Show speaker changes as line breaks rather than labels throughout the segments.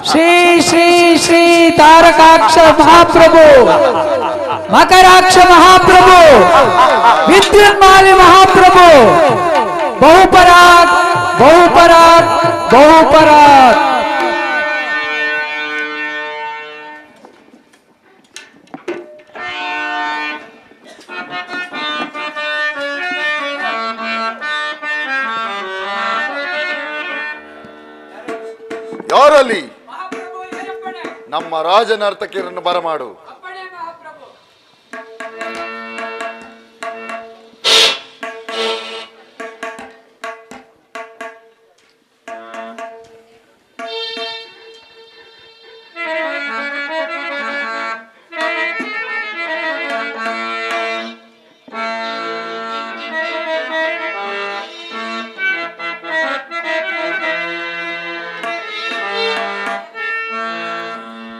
ಶ್ರೀ ಶ್ರೀ ಶ್ರೀ ತಾರಕಾಕ್ಷ ಮಹಾಪ್ರಭು, ಮಕರಾಕ್ಷ ಮಹಾಪ್ರಭು, ವಿದ್ಯುನ್ಮಾಲಿ ಮಹಾಪ್ರಭು, ಬಹುಪರಾಗ್ ಬಹುಪರಾಗ್ ಬಹುಪರಾಗ್.
ಯಾರಲ್ಲಿ ನಮ್ಮ ರಾಜನರ್ತಕಿಯರನ್ನು ಬರಮಾಡು.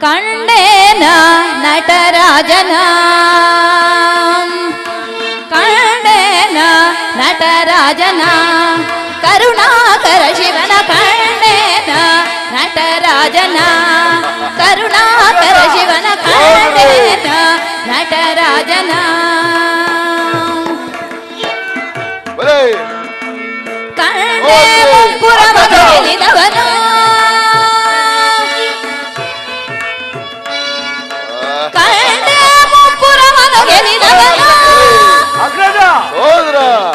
ಕಂಡೇನ ನಟರಾಜನ, ಕಂಡೇನ ನಟರಾಜನ, ಕರುಣಾಕರ ಶಿವನ ಕಂಡೇನ ನಟರಾಜನ, ಕರುಣಾಕರ ಶಿವನ ಕಂಡೇನ ನಟರಾಜನ. ಕಂಡೇ ಮುಂಗುರವ ಗೆಲಿದವನು, ಕಂಡೇ ಮುಂಪುರವನು ಗೆಲಿದವನು,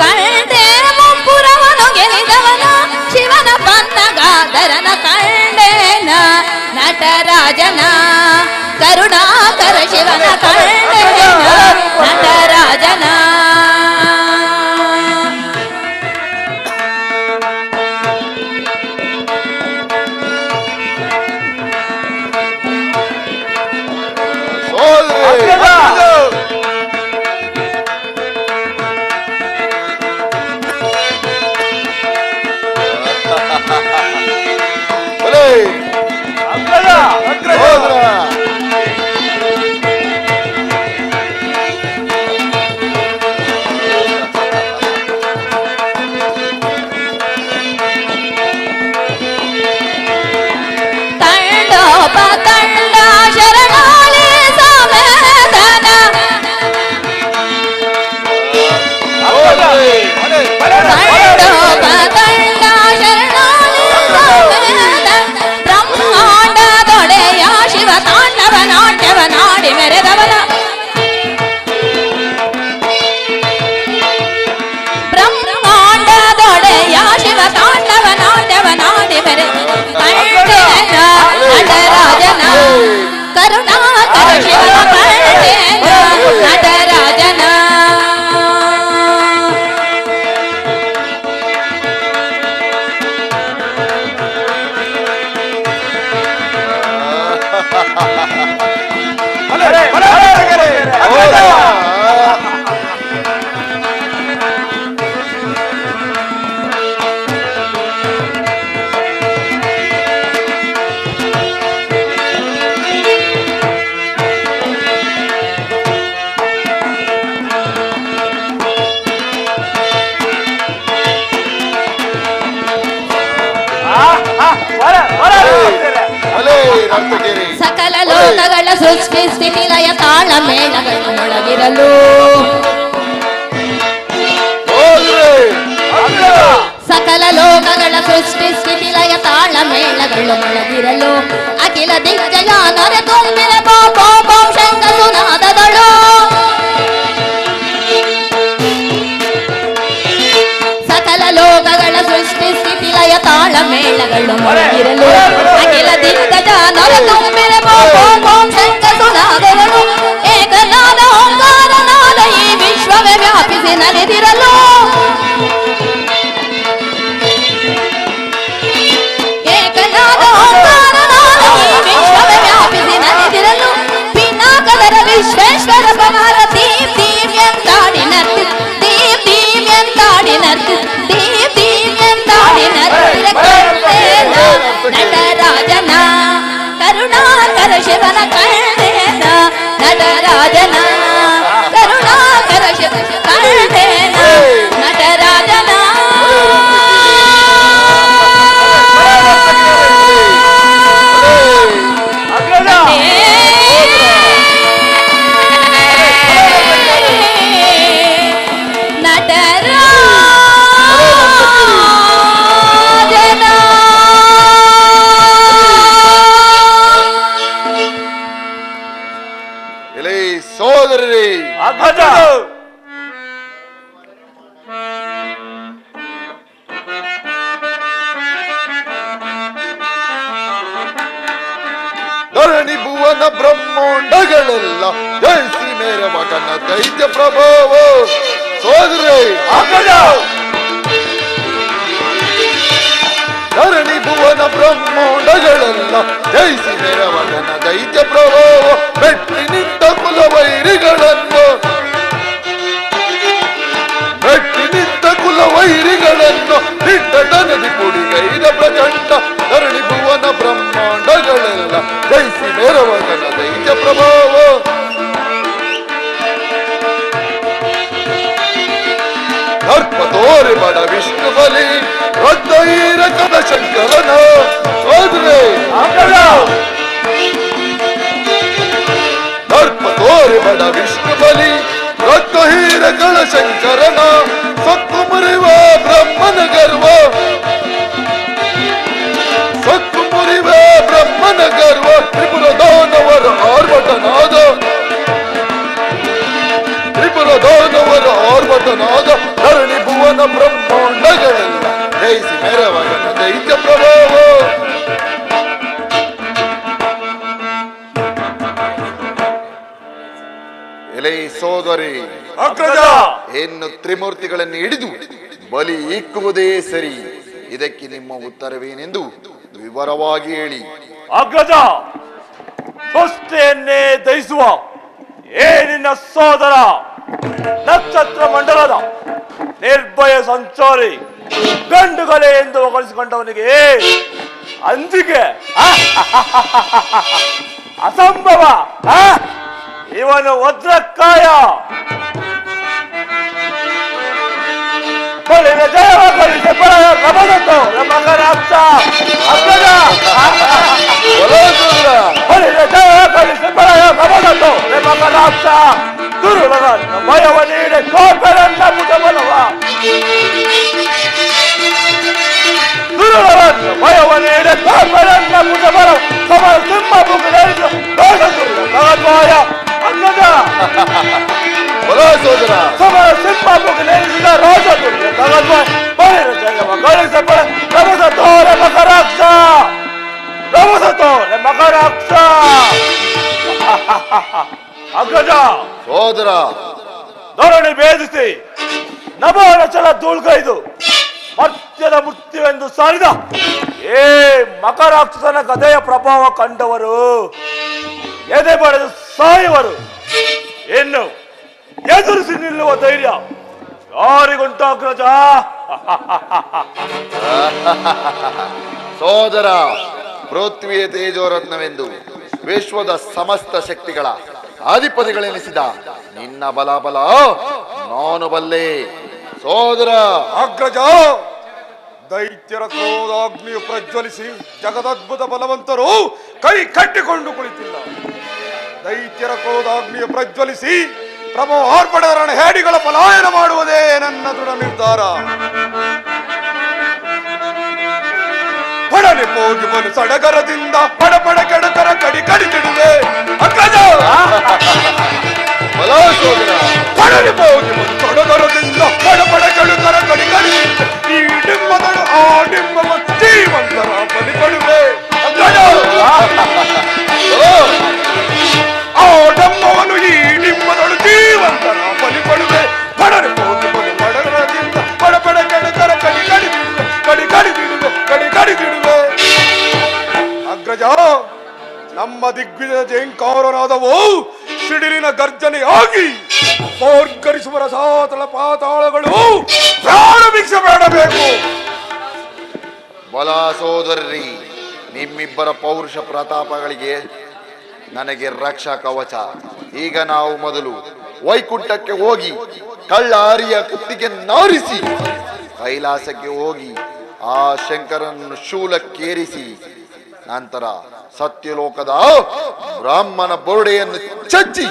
ಕಂಡೇ ಮುಂಪುರವನು ಗೆಲಿದವನು, ಶಿವನ ಪನ್ನಗಾದರನ ಕಂಡೇನ ನಟರಾಜನ, ಕರುಣಾಕರ ಶಿವನ ಕಂಡೇನ ನಟರಾಜನ. ಸಕಲ ಲೋಕಗಳ ಸೃಷ್ಟಿ ಸ್ಥಿತಿ ಲಯ ತಾಳ ಮೇಳಗಳು ಮೊಳಗಿರಲು, ಸಕಲ ಲೋಕಗಳ ಸೃಷ್ಟಿ ಸ್ಥಿತಿ ಲಯ ತಾಳ ಮೇಳಗಳು ಮೊಳಗಿರಲು, ಅಖಿಲ ದಿಗ್ಗಜ ನರ ತುಂಬಿನ ಬೋಂ ಶಂಕ ಸುನಾದಗಳು, ಸಕಲ ಲೋಕಗಳ ಸೃಷ್ಟಿ ಸ್ಥಿತಿ ಲಯ ತಾಳ ಮೇಳಗಳು ಮೊಳಗಿರಲು, ಅಖಿಲ ದಿಗ್ಗಜ ನರ ತುಂಬಿನ ಬೋಂ ಶಂಕ ಸುನಾದಗಳು, ಏಕನಾದ ಓಂಕಾರನಾದ ಈ ವಿಶ್ವವೇ ವ್ಯಾಪಿಸಿ ನಡೆದಿರಲು, ಏಕನಾದ ಓಂಕಾರನಾದ ಈ ವಿಶ್ವವೇ ವ್ಯಾಪಿಸಿ ನಡೆದಿರಲು, ಪಿನಾಕದರ ವಿಶ್ವೇಶ್ವರ ಪವಾರ ದೀಪ್ ದೀಪ್ ಎಂದಾಡಿ ನರ್ತಿ, ದೀಪ್ ದೀಪ್ ಎಂದಾಡಿ ನರ್ತಿ, ದೀಪ್ ದೀಪ್ ಎಂದಾಡಿ ನರ್ತಿರ ಕಂಡೇನ ನಟರಾಜನ, ಕರುಣಾಕರ ಶಿವನ ಕಂಡೇನ ನಟರಾಜನ, ಕರುಣಾಕರ ಶಿವನ ಕಂಡೇನ
ಭುವನ ಬ್ರಹ್ಮಾಂಡಗಳೆಲ್ಲ ಜಯಿಸಿ ಮೇರೆ ಮಗನ ದೈತ್ಯ ಪ್ರಭಾವ ಸೋದರೇ ಧರಣಿ ಭುವನ ಬ್ರಹ್ಮಾಂಡಗಳೆಲ್ಲ ಜಯಿಸಿ ಮೇರೆ ಮಗನ ದೈತ್ಯ ಪ್ರಭಾವ ಮೆಟ್ಟಿ ನಿಂತ ಕುಲವೈರಿಗಳನ್ನು ನಿಟ್ಟಟನದಿ ಕುಡಿಗೈದ ಪ್ರಚಂಡ ಧರಣಿ ಭುವನ ಬ್ರಹ್ಮಾಂಡಗಳೆಲ್ಲ ಜಯಿಸಿ ಮೇರವಗನ ದೈತ್ಯ ಪ್ರಭಾವ ದರ್ಪ ತೋರಿ ಬಡ ವಿಷ್ಣು ಬಲಿ ರದ್ಧೈರ ಕದ ಶಂಕರನ ಸೋದರೇ ದರ್ಪ ತೋರಿ ಬಡ ವಿಷ್ಣು ಬಲಿ ರದ್ಧೈರಗಳ ಶಂಕರನ ಸಕ್ಕು ಮುರಿವ ಬ್ರಹ್ಮನ ಗರ್ವ ಸಕ್ಕು ಮುರಿವ ಬ್ರಹ್ಮನ ಗರ್ವ ತ್ರಿಪುರ ದಾನವರ ಆರ್ಭಟನಾದ ತ್ರಿಪುರ ದಾನವರ ಆರ್ಭಟನಾದ ಧರಣಿ ಭುವನ ಬ್ರಹ್ಮಾಂಡಗಳೆಲ್ಲ ಜಯಿಸಿ ಮೆರವಗನ ದೈತ್ಯ ಪ್ರಭಾವ ಎಲೈ ಸೋದರಿ ಇನ್ನು ತ್ರಿಮೂರ್ತಿಗಳನ್ನು ಹಿಡಿದು ಬಲಿ ಇಕ್ಕುವುದೇ ಸರಿ. ಇದಕ್ಕೆ ನಿಮ್ಮ ಉತ್ತರವೇನೆಂದು ವಿವರವಾಗಿ ಹೇಳಿ.
ಅಗ್ರಜ, ಸೃಷ್ಟಿಯನ್ನೇ ದಹಿಸುವ ಏನಿನ ಸೋದರ ನಕ್ಷತ್ರ ಮಂಡಲದ ನಿರ್ಭಯ ಸಂಚಾರಿ ಗಂಡುಗಲೆ ಎಂದು ಹೊಗಳಿಸಿಕೊಂಡವನಿಗೆ ಅಂಜಿಕೆ ಅಸಂಭವ. ಇವನು ವಜ್ರಕಾಯ. ಬಳಿನ ಜಯವ ಗಳಿಸಿ ಬರಯ ರಮದಂತು ಮಕರಾಕ್ಷ ಅಗ್ರಜ. ಬಳಿನ ಜಯವ ಗಳಿಸಿ ಬರಯ ರಮದಂತು ಮಕರಾಕ್ಷ ದುರುಳನ ಭಯವ ನೀಡಿ ಕೋಪೆರನ್ನ ಮುಟಬಲವ ದುರುಳನ ಭಯವ ನೀಡಿ ಕೋಪೆರನ್ನ ಮುಟಬಲವ ಸಮರ ಸಿಂಹ ಮುಗಿದ ಭಗದ್ವಾಯ ಅಗ್ರಜ.
ಸೋದರ
ಸಮರ ಸಿಂಹ ಮುಗಿದ ರಾಜದುರ್ಯ ಭಗದ್ವಾಯ ಬಳಿನ ಜಯವ ಗಳಿಸಿ ಬರ ರಮಸತೋರ ಮಕರಾಕ್ಷ ರಮಸತೋರ ಮಕರಾಕ್ಷ. ಅಗ್ರಜ,
ಸೋದರ
ಧರಣಿ ಭೇದಿಸಿ ನಭೋನ ಚಲ ಧೂಳ್ಗೈದು ಮರ್ತ್ಯದ ಮೃತ್ಯುವೆಂದು ಸಾರಿದ ಏ ಮಕರಾಕ್ಷಸನ ಗದೆಯ ಪ್ರಭಾವ ಕಂಡವರು ಎದೆ ಬರೆದು ಸಾಯುವರು. ಇನ್ನು ಎದುರಿಸಿ ನಿಲ್ಲುವ ಧೈರ್ಯ ಯಾರಿಗುಂಟು ಅಗ್ರಜ?
ಸೋದರ, ಪೃಥ್ವಿಯ ತೇಜೋರತ್ನವೆಂದು ವಿಶ್ವದ ಸಮಸ್ತ ಶಕ್ತಿಗಳ ಅಧಿಪತಿಗಳೆನಿಸಿದ ನಿನ್ನ ಬಲಾಬಲ ನಾನು ಬಲ್ಲೆ. ಸೋದರ
ಅಗ್ರಜ, ದೈತ್ಯರ ಕ್ರೋಧಾಗ್ನಿಯು ಪ್ರಜ್ವಲಿಸಿ ಜಗದದ್ಭುತ ಬಲವಂತರು ಕೈ ಕಟ್ಟಿಕೊಂಡು ಕುಳಿತಿಲ್ಲ. ದೈತ್ಯರ ಕ್ರೋಧಾಗ್ನಿಯು ಪ್ರಜ್ವಲಿಸಿ ಪ್ರಭು ಆರ್ಪಡರಣ ಹೇಡಿಗಳ ಪಲಾಯನ ಮಾಡುವುದೇ ನನ್ನ ದೃಢ ನಿರ್ಧಾರ. ಪಡನೆ ಹೋಗಿ ಬಲು ಸಡಗರದಿಂದ ಪಡಪಡ ಕೆಡಕರ ಕಡಿ ಕಡಿ ಕೆಡಿದೆ ಅಗ್ರಜ. ಪಡನೆ ಹೋಗಿ ಬಲು ಸಡಗರದಿಂದ ಪಡಪಡ ಕೆಡಕರ ಕಡಿ ಕಡಿ ಈ ಡಿಂಬದಳು ಆ ಡಿಂಬವ ಜೀವಂತರ ಬಲಿ ಕೊಡುವೆ ಅಗ್ರಜ. ಆ ಡಂಬವನ್ನು ಈ ಡಿಂಬದಳು ಜೀವಂತರ ಬಲಿ ಕೊಡುವೆ. ಪಡನೆ ಹೋಗಿ ಬಲು ಪಡಗರದಿಂದ ಪಡಪಡ ಕೆಡಕರ ಕಡಿ ಕಡಿ ಕಡಿ ಕಡಿ ಬಿಡುವೆ ಕಡಿ ಕಡಿ ಬಿಡುವೆ ಅಗ್ರಜ. ನಮ್ಮ ದಿಗ್ವಿಜಯ ಜಯಂಕಾರನಾದವು ಸಿಡಿಲಿನ ಗರ್ಜನೆಯಾಗಿ ಪೋರ್ಕರಿಸುವ ರಸಾತಳ ಪಾತಾಳಗಳು ಪ್ರಾರಂಭಿಸ ಬೇಡಬೇಕು.
ಬಲ ಸೋದರಿ, ನಿಮ್ಮಿಬ್ಬರ ಪೌರುಷ ಪ್ರತಾಪಗಳಿಗೆ ನನಗೆ ರಕ್ಷಾ ಕವಚ. ಈಗ ನಾವು ಮೊದಲು ವೈಕುಂಠಕ್ಕೆ ಹೋಗಿ ಕಳ್ಳ ಆರಿಯ ಕುತ್ತಿಗೆ ನಾರಿಸಿ ಕೈಲಾಸಕ್ಕೆ ಹೋಗಿ ಆ ಶಂಕರನ್ನು ಶೂಲಕ್ಕೇರಿಸಿ ನಂತರ ಸತ್ಯಲೋಕದ ಬ್ರಾಹ್ಮಣ ಬೋರ್ಡೆಯನ್ನು ಚಚ್ಚಿ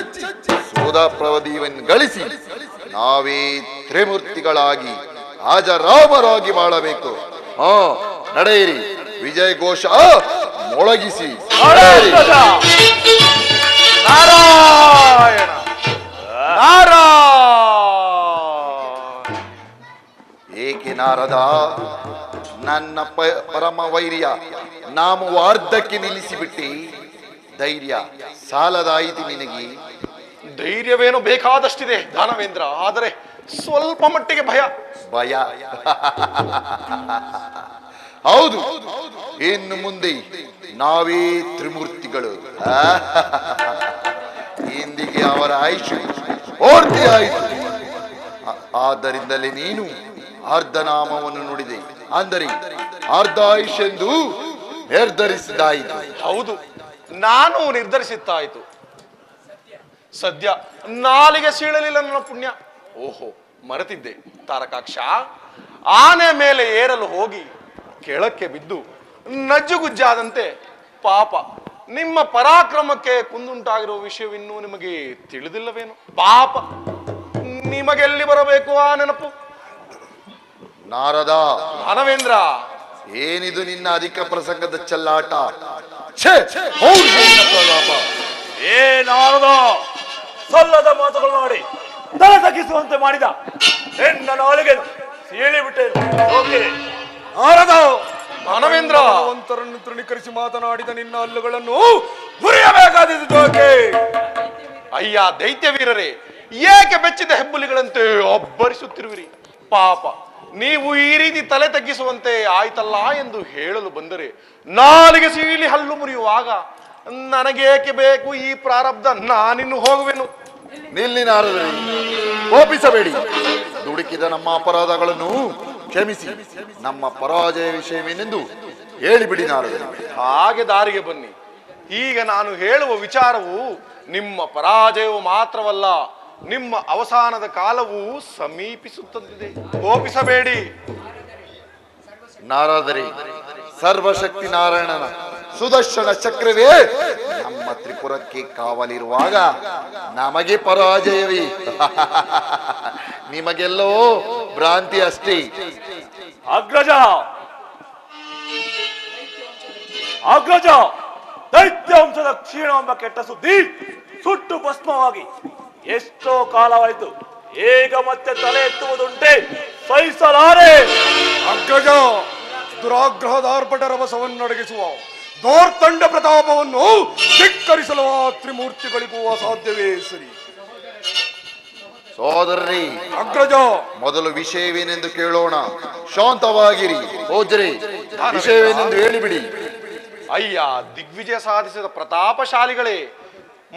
ಸೋದಪ್ರವದಿಯನ್ನು ಗಳಿಸಿ ನಾವೇ ತ್ರಿಮೂರ್ತಿಗಳಾಗಿ ರಾಜರಾಮರಾಗಿ ಬಾಳಬೇಕು. ನಡೆಯಿರಿ, ವಿಜಯ ಘೋಷ ಮೊಳಗಿಸಿ ನಡೆಯಿರಿ.
ನಾರಾಯಣ ನಾರಾಯಣ.
ಏಕೆ ನಾರದ, ನನ್ನ ಪರಮ ವೈರ್ಯ ನಾಮವಾರ್ಧಕ್ಕೆ ನಿಲ್ಲಿಸಿಬಿಟ್ಟಿ. ಧೈರ್ಯ ಸಾಲದಾಯಿತು ನಿನಗೆ.
ಧೈರ್ಯವೇನೋ ಬೇಕಾದಷ್ಟಿದೆ ದಾನವೇಂದ್ರ, ಆದರೆ ಸ್ವಲ್ಪ ಮಟ್ಟಿಗೆ ಭಯ.
ಭಯ? ಹೌದು, ಇನ್ನು ಮುಂದೆ ನಾವೇ ತ್ರಿಮೂರ್ತಿಗಳು. ಇಂದಿಗೆ ಅವರ ಆಯುಷ್ ಪೂರ್ತಿ ಆಯಿತು. ಆದ್ದರಿಂದಲೇ ನೀನು ಅರ್ಧನಾಮವನ್ನು ನುಡಿದೆ, ಅಂದರೆ ಅರ್ಧ ಆಯುಷ್ ಎಂದು ನಿರ್ಧರಿಸಿದಾಯಿತು.
ಹೌದು, ನಾನು ನಿರ್ಧರಿಸಿದ್ದಾಯಿತು. ಸದ್ಯ ನಾಲಿಗೆ ಸೀಳಲಿಲ್ಲ ನನ್ನ ಪುಣ್ಯ. ಓಹೋ, ಮರೆತಿದ್ದೆ ತಾರಕಾಕ್ಷ. ಆನೆ ಮೇಲೆ ಏರಲು ಹೋಗಿ ಕೆಳಕ್ಕೆ ಬಿದ್ದು ನಜ್ಜುಗುಜ್ಜಾದಂತೆ ಪಾಪ ನಿಮ್ಮ ಪರಾಕ್ರಮಕ್ಕೆ ಕುಂದುಂಟಾಗಿರುವ ವಿಷಯವಿನ್ನೂ ನಿಮಗೆ ತಿಳಿದಿಲ್ಲವೇನು? ಪಾಪ ನಿಮಗೆಲ್ಲಿ ಬರಬೇಕು ಆ ನೆನಪು?
ನಾರದ,
ದಾನವೇಂದ್ರ,
ಏನಿದು ನಿನ್ನ ಅಧಿಕ ಪ್ರಸಂಗದ ಚೆಲ್ಲಾಟ? ಛೇ, ಹೌದು ನಿನ್ನ ಪ್ರಲಾಪ.
ಏನಾರದ ಸಲ್ಲದ ಮಾತುಗಳು ಮಾಡಿ ತಲೆ ತಗ್ಗಿಸುವಂತೆ ಮಾಡಿದ ನಿನ್ನ ನಾಲಿಗೆ ಸೀಳಿ ಬಿಟ್ಟೇನು. ನಾರದ,
ದಾನವೇಂದ್ರ,
ಭಗವಂತರನ್ನು ತೃಣೀಕರಿಸಿ ಮಾತನಾಡಿದ ನಿನ್ನ ಹಲ್ಲುಗಳನ್ನು ಮುರಿಯಬೇಕಾದದ್ದು.
ಅಯ್ಯ ದೈತ್ಯ ವೀರರೇ, ಏಕೆ ಬೆಚ್ಚಿದ ಹೆಬ್ಬುಲಿಗಳಂತೆ ಅಬ್ಬರಿಸುತ್ತಿರುವಿರಿ? ಪಾಪ ನೀವು ಈ ರೀತಿ ತಲೆ ತಗ್ಗಿಸುವಂತೆ ಆಯ್ತಲ್ಲ ಎಂದು ಹೇಳಲು ಬಂದರೆ ನಾಲಿಗೆ ಸೀಳಿ ಹಲ್ಲು ಮುರಿಯುವಾಗ ನನಗೇಕೆ ಬೇಕು ಈ ಪ್ರಾರಬ್ಧ? ನಾನಿನ್ನು ಹೋಗುವೆನು.
ನಿಲ್ಲಿ ನಾರದರೇ, ಕೋಪಿಸಬೇಡಿ. ದುಡುಕಿದ ನಮ್ಮ ಅಪರಾಧಗಳನ್ನು ಕ್ಷಮಿಸಿ ನಮ್ಮ ಪರಾಜಯ ವಿಷಯವೇನೆಂದು ಹೇಳಿಬಿಡಿ ನಾರದರೇ.
ಹಾಗೆ ದಾರಿಗೆ ಬನ್ನಿ. ಈಗ ನಾನು ಹೇಳುವ ವಿಚಾರವು ನಿಮ್ಮ ಪರಾಜಯವು ಮಾತ್ರವಲ್ಲ, ನಿಮ್ಮ ಅವಸಾನದ ಕಾಲವು ಸಮೀಪಿಸುತ್ತದೆ. ಕೋಪಿಸಬೇಡಿ
ನಾರದರೇ. ಸರ್ವಶಕ್ತಿ ನಾರಾಯಣನ ಸುದರ್ಶನ ಚಕ್ರವೇ ನಮ್ಮ ತ್ರಿಪುರಕ್ಕೆ ಕಾವಲಿರುವಾಗ ನಮಗೆ ಪರಾಜಯವೇ? ನಿಮಗೆಲ್ಲೋ ಭ್ರಾಂತಿ ಅಷ್ಟೇ.
ಅಗ್ರಜ, ಅಗ್ರಜ, ದೈತ್ಯಾಂಶದ ಕ್ಷೀಣವೆಂಬ ಕೆಟ್ಟ ಸುದ್ದಿ ಸುಟ್ಟು ಭಸ್ಮವಾಗಿ ಎಷ್ಟೋ ಕಾಲವಾಯಿತು. ಈಗ ಮತ್ತೆ ತಲೆ ಎತ್ತುವುದುಂಟೆ, ಸಹಿಸಲಾರೆ.
ಅಗ್ರಜ, ದುರಾಗ್ರಹದ ಆರ್ಭಟ ರಭಸವನ್ನಡಗಿಸುವ ದೌರ್ದಂಡ ಪ್ರತಾಪವನ್ನು ಧಿಕ್ಕರಿಸಲು ಆ ತ್ರಿಮೂರ್ತಿಗಳಿಗೂ ಅಸಾಧ್ಯವೇ ಸರಿ.
ಸೋದರರೇ,
ಅಗ್ರಜ,
ಮೊದಲು ವಿಷಯವೇನೆಂದು ಕೇಳೋಣ. ಶಾಂತವಾಗಿರಿ. ಹೋಜ್ರೆ, ವಿಷಯವೇನೆಂದು ಹೇಳಿಬಿಡಿ.
ಅಯ್ಯ ದಿಗ್ವಿಜಯ ಸಾಧಿಸಿದ ಪ್ರತಾಪಶಾಲಿಗಳೇ,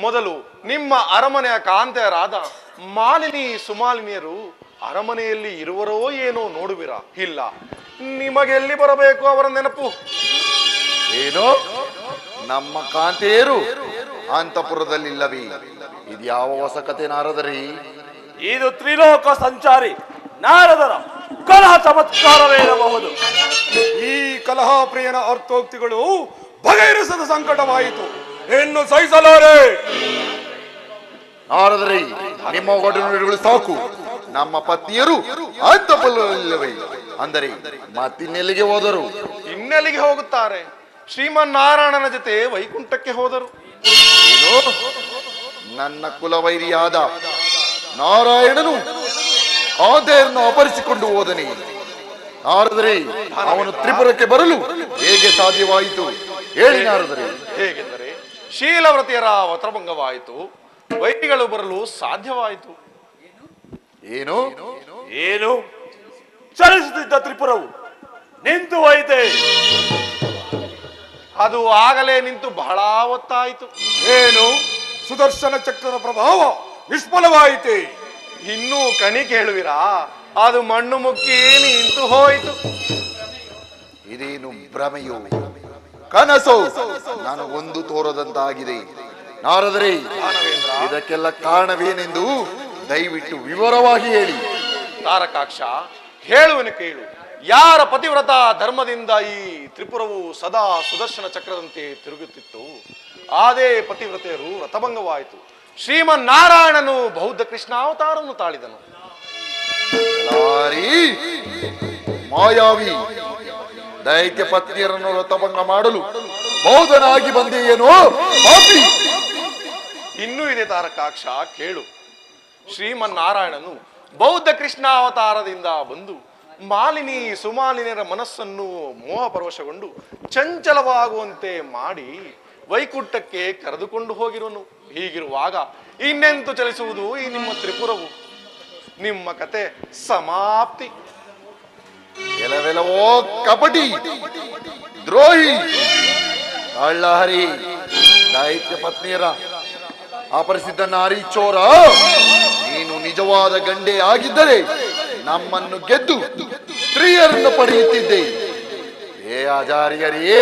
ಮೊದಲು ನಿಮ್ಮ ಅರಮನೆಯ ಕಾಂತೆಯರಾದ ಮಾಲಿನಿ ಸುಮಾಲಿನಿಯರು ಅರಮನೆಯಲ್ಲಿ ಇರುವರೋ ಏನೋ ನೋಡುವಿರಾ? ಇಲ್ಲ, ನಿಮಗೆಲ್ಲಿ ಬರಬೇಕು ಅವರ ನೆನಪು?
ಏನು, ನಮ್ಮ ಕಾಂತೆಯರು ಅಂತಃಪುರದಲ್ಲಿಲ್ಲವೇ? ಇದ್ಯಾವ ಹೊಸ ಕತೆ ನಾರದರೇ?
ಇದು ತ್ರಿಲೋಕ ಸಂಚಾರಿ ನಾರದರ ಕಲಹ ಚಮತ್ಕಾರವೇನಬಹುದು.
ಈ ಕಲಹ ಪ್ರಿಯನ ಅರ್ಥೋಕ್ತಿಗಳು ಬಗೆಹರಿಸದ ಸಂಕಟವಾಯಿತು, ಇನ್ನು ಸಹಿಸಲಾರೆ.
ನಾರದರೇ, ನಿಮ್ಮ ಒಡನುಡಿಗಳು ಸಾಕು. ನಮ್ಮ ಪತ್ನಿಯರು ಅಂತಃಪುರದಲ್ಲಿಲ್ಲವೇ? ಅಂದರೆ ಮತ್ತಿನ್ನೆಲ್ಲಿಗೆ ಹೋದರು?
ಇನ್ನೆಲ್ಲಿಗೆ ಹೋಗುತ್ತಾರೆ? ಶ್ರೀಮನ್ನಾರಾಯಣನ ಜೊತೆ ವೈಕುಂಠಕ್ಕೆ ಹೋದರು.
ಏನು, ನನ್ನ ಕುಲವೈರಿಯಾದ ನಾರಾಯಣನು ಕಾಂತೆಯನ್ನು ಅಪಹರಿಸಿಕೊಂಡು ಹೋದನೆ? ನಾರದರೇ, ಅವನು ತ್ರಿಪುರಕ್ಕೆ ಬರಲು ಹೇಗೆ ಸಾಧ್ಯವಾಯಿತು ಹೇಳಿ ನಾರದರೇ.
ಹೇಗೆಂದರೆ ಶೀಲವ್ರತಿಯರ ವತ್ರಭಂಗವಾಯಿತು, ವೈರಿಗಳು ಬರಲು ಸಾಧ್ಯವಾಯಿತು.
ಏನು
ಏನು ಚಲಿಸುತ್ತಿದ್ದ ತ್ರಿಪುರವು ನಿಂತು ಹೋಯಿತೆ.
ಅದು ಆಗಲೇ ನಿಂತು ಬಹಳ ಹೊತ್ತಾಯಿತು.
ಏನು, ಸುದರ್ಶನ ಚಕ್ರದ ಪ್ರಭಾವ ನಿಷ್ಫಲವಾಯಿತೆ?
ಇನ್ನೂ ಕಣಿ ಕೇಳುವಿರಾ? ಅದು ಮಣ್ಣು ಮುಕ್ಕಿ ನಿಂತು ಹೋಯಿತು.
ಇದೇನು ಭ್ರಮೆಯೋ ಕನಸೋ ನನಗೊಂದು ತೋರದಂತಾಗಿದೆ. ನಾರದರೇ, ಇದಕ್ಕೆಲ್ಲ ಕಾರಣವೇನೆಂದು ದಯವಿಟ್ಟು ವಿವರವಾಗಿ ಹೇಳಿ.
ತಾರಕಾಕ್ಷ, ಹೇಳುವೆನು ಕೇಳು. ಯಾರ ಪತಿವ್ರತ ಧರ್ಮದಿಂದ ಈ ತ್ರಿಪುರವು ಸದಾ ಸುದರ್ಶನ ಚಕ್ರದಂತೆ ತಿರುಗುತ್ತಿತ್ತು, ಅದೇ ಪತಿವ್ರತೆಯರು ವ್ರತಭಂಗವಾಯಿತು. ಶ್ರೀಮನ್ನಾರಾಯಣನು ಬೌದ್ಧ ಕೃಷ್ಣಾವತಾರವನ್ನು ತಾಳಿದನು.
ಮಾಯಾವಿ, ದೈತ್ಯ ಪತ್ನಿಯರನ್ನು ವ್ರತಭಂಗ ಮಾಡಲು ಬೌದ್ಧನಾಗಿ ಬಂದೆಯೇನೋ ಪಾಪಿ.
ಇನ್ನೂ ಇದೆ ತಾರಕಾಕ್ಷ, ಕೇಳು. ಶ್ರೀಮನ್ನಾರಾಯಣನು ಬೌದ್ಧ ಕೃಷ್ಣಾವತಾರದಿಂದ ಬಂದು ಮಾಲಿನಿ ಸುಮಾಲಿನಿಯರ ಮನಸ್ಸನ್ನು ಮೋಹಪರವಶಗೊಂಡು ಚಂಚಲವಾಗುವಂತೆ ಮಾಡಿ ವೈಕುಂಠಕ್ಕೆ ಕರೆದುಕೊಂಡು ಹೋಗಿರುವನು. ಹೀಗಿರುವಾಗ ಇನ್ನೆಂತು ಚಲಿಸುವುದು ಈ ನಿಮ್ಮ ತ್ರಿಪುರವು? ನಿಮ್ಮ ಕತೆ ಸಮಾಪ್ತಿ.
ಕೆಲವೆಲವೋ ಕಪಟಿ, ದ್ರೋಹಿ, ಕಳ್ಳಹರಿ, ದೈತ್ಯ ಪತ್ನಿಯರ ಅಪರಿಸಿದ್ಧ ನಾರಿ ಚೋರ, ನೀನು ನಿಜವಾದ ಗಂಡೆ ಆಗಿದ್ದರೆ ನಮ್ಮನ್ನು ಗೆದ್ದು ಸ್ತ್ರೀಯರನ್ನು ಪಡೆಯುತ್ತಿದ್ದೆ. ಏ ಆಚಾರ್ಯರೇ,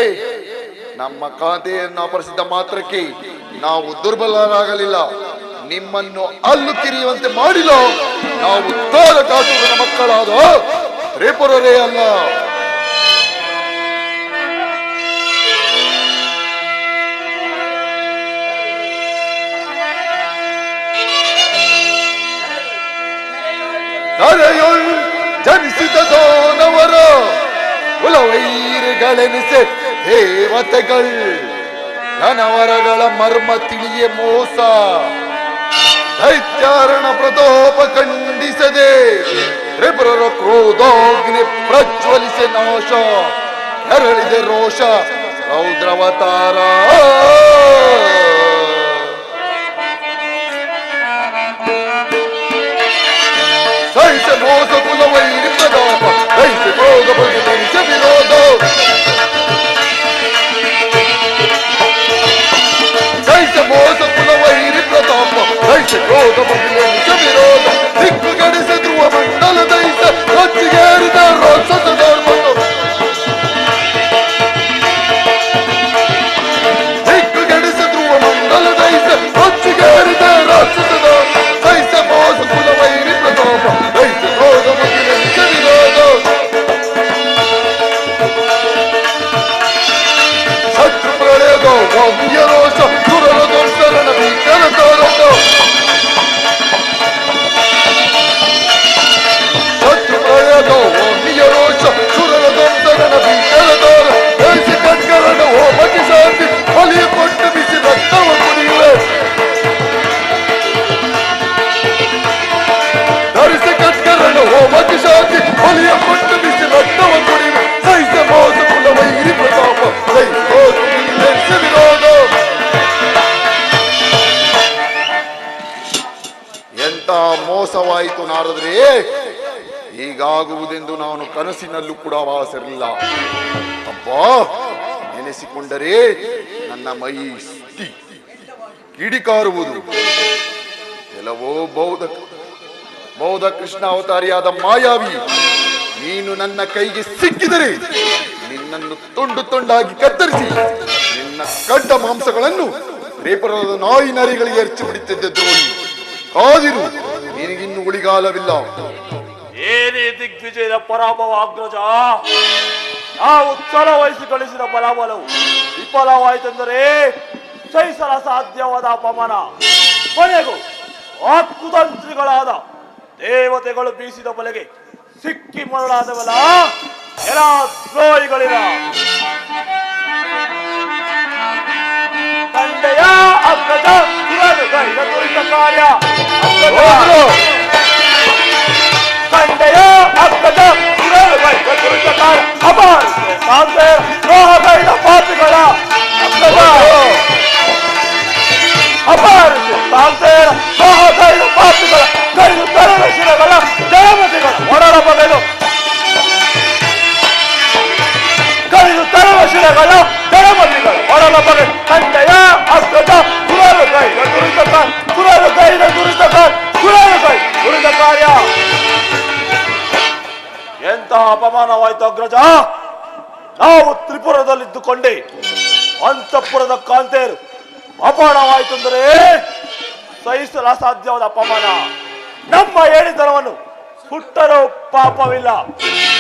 ನಮ್ಮ ಖಾತೆಯನ್ನು ಅಪರಿಸಿದ್ದ ಮಾತ್ರಕ್ಕೆ ನಾವು ದುರ್ಬಲರಾಗಲಿಲ್ಲ. ನಿಮ್ಮನ್ನು ಅಲ್ಲು ತಿರಿಯುವಂತೆ ಮಾಡಿಲ್ಲ. ನಾವು ತಾರಕಾಸುರನ ಮಕ್ಕಳಾದ ತ್ರಿಪುರರೇ ಅಲ್ಲ. ಧರೆಯೊಳ್ ಜನಿಸಿದ ದೋನವರ ಕುಲವೈರಿಗಳೆನಿಸೆ ದೇವತೆಗಳು, ಘನವರಗಳ ಮರ್ಮ ತಿಳಿಯೇ ಮೋಸ. ದೈತ್ಯಾರಣ ಪ್ರತಾಪ ಖಂಡಿಸದೆ ತ್ರಿಪುರರ ಕ್ರೋಧಾಗ್ನಿ ಪ್ರಜ್ವಲಿಸೆ ನಾಶ. ಕೆರಳಿದೆ ರೋಷ ರೌದ್ರವತಾರ. ಸಹಿಸೆ ಮೋಸ ಕುಲವೈರಿ ಪ್ರತಾಪ, ಸಹಿಸೆ ಕ್ರೋಧ ಪ್ರತಿನಿಸ ವಿರೋಧ. ಸಹಿಸೆ ಮೋಸ ಕುಲವೈರಿ ಪ್ರತಾಪ, ಸಹಿಸೆ ಕ್ರೋಧ ಪ್ರತಿನಿಸ ವಿರೋಧ. ದಿಕ್ಕು ಗಡಿಸೆ ಧ್ರುವ ಮಂಡಲ ದೈಸ ರೊಚ್ಚಿಗೇರಿದ ರಾಕ್ಷಸ ಧರ್ಮನು. ದಿಕ್ಕು ಗಡಿಸೆ ಧ್ರುವ ಮಂಡಲ ದೈಸ ರೊಚ್ಚಿಗೇರಿದ ರಾಕ್ಷಸ ಧರ್ಮ. ಸಹಿಸೆ ಮೋಸ ಕುಲವೈರಿ ಪ್ರತಾಪ, ಸಹಿಸೆ ಕ್ರೋಧ ಪ್ರತಿನಿಸ ವಿರೋಧ. ಶತ್ರು ಪ್ರಳಯದ ವಾಮ್ಯ ರೋಷ ಸುರರ ದೊಡ್ಡರಣ ಭೀಕರ ತೋರಣ. ಶತ್ರು ಪ್ರಳಯದ ವಾಮ್ಯ ರೋಷ ಸುರರ ದೊಡ್ಡರಣ ಭೀಕರ ತೋರ. ದೇಶ ಕಟ್ಕರಣ ಹೋಮಕ್ಕೆ ಶಾಂತಿ ಬಲಿಯ ಕೊಟ್ಟು ಬಿಸಿ ರಕ್ತವ ಕುಡಿಯುವೆ. ಧರಿಸ ಕಟ್ಕರಣ ಹೋಮಕ್ಕೆ ಶಾಂತಿ ಬಲಿಯ ಕೊಟ್ಟು ಬಿಸಿ ರಕ್ತವ ಕುಡಿಯುವೆ. ಸಹಿಸ ಮೋಸ ಕುಲವೈರಿ ಪ್ರತಾಪ, ಸಹಿಸ ವಿರೋಧ. ಎಂತ ಮೋಸವಾಯಿತು ನಾರದ್ರೆ, ಹೀಗಾಗುವುದೆಂದು ನಾನು ಕನಸಿನಲ್ಲೂ ಕೂಡ ವಾಸಿರಲಿಲ್ಲ. ಅಬ್ಬಾ, ನೆನೆಸಿಕೊಂಡರೆ ನನ್ನ ಮೈ ಕಿಡಿಕಾರುವುದು. ಕೆಲವೋ ಬೌದ್ಧ ಕೃಷ್ಣ ಅವತಾರಿಯಾದ ಮಾಯಾವಿ, ನೀನು ನನ್ನ ಕೈಗೆ ಸಿಕ್ಕಿದರೆ ನಿನ್ನನ್ನು ತುಂಡು ತುಂಡಾಗಿ ಕತ್ತರಿಸಿ ನಿನ್ನ ಗಡ್ಡ ಮಾಂಸಗಳನ್ನು ತ್ರಿಪುರದ ನಾಯಿ ನರಿಗಳಿಗೆ ಎರಚಿ ಬಿಡುತ್ತಿದ್ದೆ ದ್ರೋಹಿ. ಕಾದಿರು, ನಿನಗಿನ್ನು ಉಳಿಗಾಲವಿಲ್ಲ.
ಏನೇ ದಿಗ್ವಿಜಯದ ಪರಾಭವ ಅಗ್ರಜ. ನಾವು ಛಲ ವಹಿಸಿ ಗಳಿಸಿದ ಬಲಾಬಲವು ವಿಫಲವಾಯಿತೆಂದರೆ ಸಹಿಸಲ ಸಾಧ್ಯವಾದ ಅಪಮಾನ. ಕೊನೆಗೂ ಆ ಕುತಂತ್ರಿಗಳಾದ ದೇವತೆಗಳು ಬೀಸಿದ ಬಲೆಗೆ ಸಿಕ್ಕಿ ಮರಳಾದವಲ್ಲ ಎಲ್ಲ ದ್ರೋಹಿಗಳಿರ. ತಂದೆಯ ಅಗ್ರಜ ದುರಿತ ಕಾರ್ಯ. ತಂದೆಯ ಅಗ್ರಜ ದುರಿತ ಕಾರ್ಯ. ಅಪಾರ ದ್ರೋಹಗೈದ ಪಾಪಿಗಳ ಅಗ್ರಜ. ಅಪಾರಿಸಿ ತಾಂತೇರ ದ್ರೋಹಗೈದ ಪಾಪಿಗಳ ಕೈದು ತರದ ಶಿರಗಳ ದೇವತೆಗಳ ಒಡಲ ಬಗೆದು. ಕೈದು ತರುವ ಶಿರಗಳ ದೇವತೆಗಳ ಒಡಲ ಬಗೆ. ತಂದೆಯ ಅಗ್ರಜ ಸುರರು ಕೈದ ದುರಿತ ಕಾರ್ಯ. ಸುರರು ಕೈದ ದುರಿತ ಕಾರ್ಯ. ಸುರರು ಕೈ ದುರಿತ ಕಾರ್ಯ. ಎಂತಹ ಅಪಮಾನವಾಯಿತು ಅಗ್ರಜ. ನಾವು ತ್ರಿಪುರದಲ್ಲಿದ್ದುಕೊಂಡೆ ಅಂತಃಪುರದ ಕಾಂತೇರು ಅಪಮಾನವಾಯಿತೆಂದರೆ ಸಹಿಸಲು ಅಸಾಧ್ಯವಾದ ಅಪಮಾನ. ನಮ್ಮ ಹೇಳಿತನವನ್ನು ಹುಟ್ಟರೂ ಪಾಪವಿಲ್ಲ.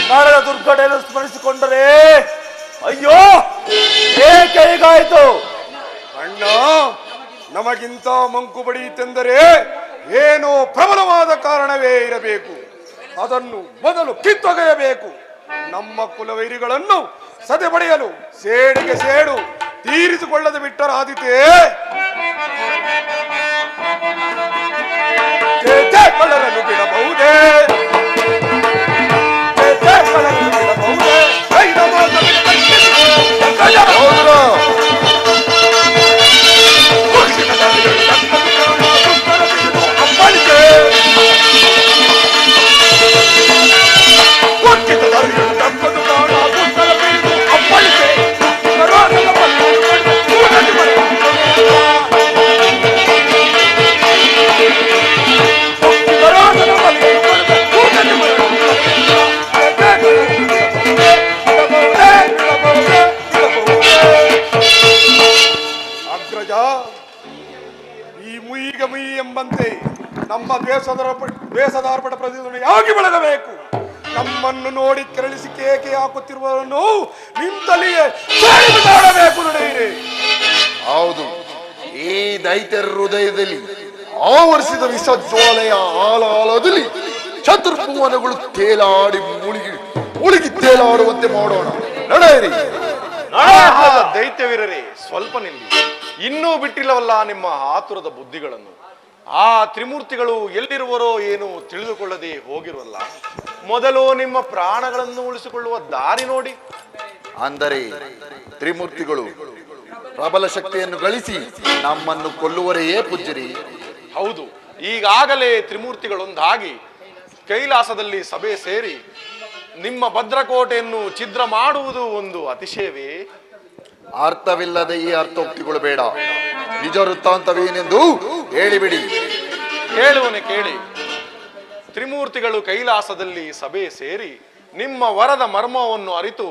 ನಡೆದ ದುರ್ಘಟನೆಯನ್ನು ಸ್ಮರಿಸಿಕೊಂಡರೆ ಅಯ್ಯೋ ಏಕೆ ಹೀಗಾಯಿತು?
ಅಣ್ಣ, ನಮಗಿಂತ ಮಂಕು ಬಡಿಯಿತೆಂದರೆ ಏನೋ ಪ್ರಬಲವಾದ ಕಾರಣವೇ ಇರಬೇಕು. ಅದನ್ನು ಮೊದಲು ಕಿತ್ತೊಗೆಯಬೇಕು. ನಮ್ಮ ಕುಲವೈರಿಗಳನ್ನು ಸದೆ ಪಡೆಯಲು ಸೇಡಿಗೆ ಸೇಡು ತೀರಿಸಿಕೊಳ್ಳದೆ ಬಿಟ್ಟರಾದೀತೆ. ಕಳ್ಳರನ್ನು ಬಿಡಬಹುದೇ? ಕಳ್ಳರನ್ನು ಬಿಡಬಹುದೇ? ನಮ್ಮ ದ್ವೇಷದಾರ್ಪಟ ಪ್ರತಿಧ್ವನಿಯಾಗಿ ಬೆಳಗಬೇಕು. ನಮ್ಮನ್ನು ನೋಡಿ ಕೆರಳಿಸಿ ಕೇಕೆ ಹಾಕುತ್ತಿರುವವರನ್ನು ನಿಂತಲ್ಲಿಯೇ ಮಾಡಬೇಕು. ನಡೆಯಿರಿ.
ಹೌದು, ಈ ದೈತ್ಯರ ಹೃದಯದಲ್ಲಿ ಆವರಿಸಿದ ವಿಷಜ್ವಾಲೆಯ ಆಲಾಲದಲ್ಲಿ ಚತುರ್ಭುವನಗಳು ತೇಲಾಡಿ ಮುಳುಗಿ ತೇಲಾಡುವಂತೆ ಮಾಡೋಣ. ನಡೆಯಿರಿ.
ಆಹಾ, ದೈತ್ಯವೀರರೇ, ಸ್ವಲ್ಪ ನಿಲ್ಲಿ. ಇನ್ನೂ ಬಿಟ್ಟಿಲ್ಲವಲ್ಲ ನಿಮ್ಮ ಆತುರದ ಬುದ್ಧಿಗಳನ್ನು. ಆ ತ್ರಿಮೂರ್ತಿಗಳು ಎಲ್ಲಿರುವರೋ ಏನು ತಿಳಿದುಕೊಳ್ಳದೆ ಹೋಗಿರುವಲ್ಲ. ಮೊದಲು ನಿಮ್ಮ ಪ್ರಾಣಗಳನ್ನು ಉಳಿಸಿಕೊಳ್ಳುವ ದಾರಿ ನೋಡಿ.
ಅಂದರೆ ತ್ರಿಮೂರ್ತಿಗಳು ಪ್ರಬಲ ಶಕ್ತಿಯನ್ನು ಗಳಿಸಿ ನಮ್ಮನ್ನು ಕೊಲ್ಲುವರೆಯೇ ಪೂಜ್ಯರಿ?
ಹೌದು, ಈಗಾಗಲೇ ತ್ರಿಮೂರ್ತಿಗಳೊಂದಾಗಿ ಕೈಲಾಸದಲ್ಲಿ ಸಭೆ ಸೇರಿ ನಿಮ್ಮ ಭದ್ರಕೋಟೆಯನ್ನು ಛಿದ್ರ ಮಾಡುವುದು ಒಂದು ಅತಿಶಯವೇ?
ಅರ್ಥವಿಲ್ಲದೆ ಈ ಅರ್ಥೋಕ್ತಿಗಳು ಬೇಡ. ನಿಜ ವೃತ್ತಾಂತವೇನೆಂದು ಹೇಳಿಬಿಡಿ.
ಹೇಳುವನೆ ಕೇಳಿ. ತ್ರಿಮೂರ್ತಿಗಳು ಕೈಲಾಸದಲ್ಲಿ ಸಭೆ ಸೇರಿ ನಿಮ್ಮ ವರದ ಮರ್ಮವನ್ನು ಅರಿತು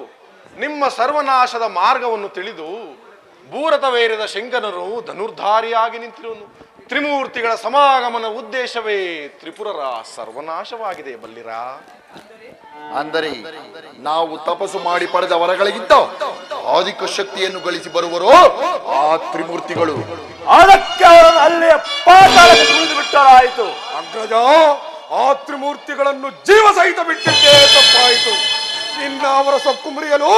ನಿಮ್ಮ ಸರ್ವನಾಶದ ಮಾರ್ಗವನ್ನು ತಿಳಿದು ಭೂರತವೇರಿದ ಶಂಕರನು ಧನುರ್ಧಾರಿಯಾಗಿ ನಿಂತಿರುವನು. ತ್ರಿಮೂರ್ತಿಗಳ ಸಮಾಗಮನ ಉದ್ದೇಶವೇ ತ್ರಿಪುರರ ಸರ್ವನಾಶವಾಗಿದೆ ಬಲ್ಲಿರಾ.
ಅಂದರೆ ನಾವು ತಪಸ್ಸು ಮಾಡಿ ಪಡೆದ ವರಗಳಿಗಿಂತ ಅಧಿಕ ಶಕ್ತಿಯನ್ನು ಗಳಿಸಿ ಬರುವರೋ ಆ ತ್ರಿಮೂರ್ತಿಗಳು.
ಅದಕ್ಕೆ ಅವರನ್ನು ಅಲ್ಲಿಯ ಪಾತಾಳಕ್ಕೆ ತುಳಿದು ಬಿಟ್ಟರಾಯಿತು.
ಅಗ್ರಜ, ಆ ತ್ರಿಮೂರ್ತಿಗಳನ್ನು ಜೀವ ಸಹಿತ ಬಿಟ್ಟಿದ್ದೇ ತಪ್ಪಾಯಿತು. ಇನ್ನು ಅವರ ಸೊಕ್ಕು ಮುರಿಯಲು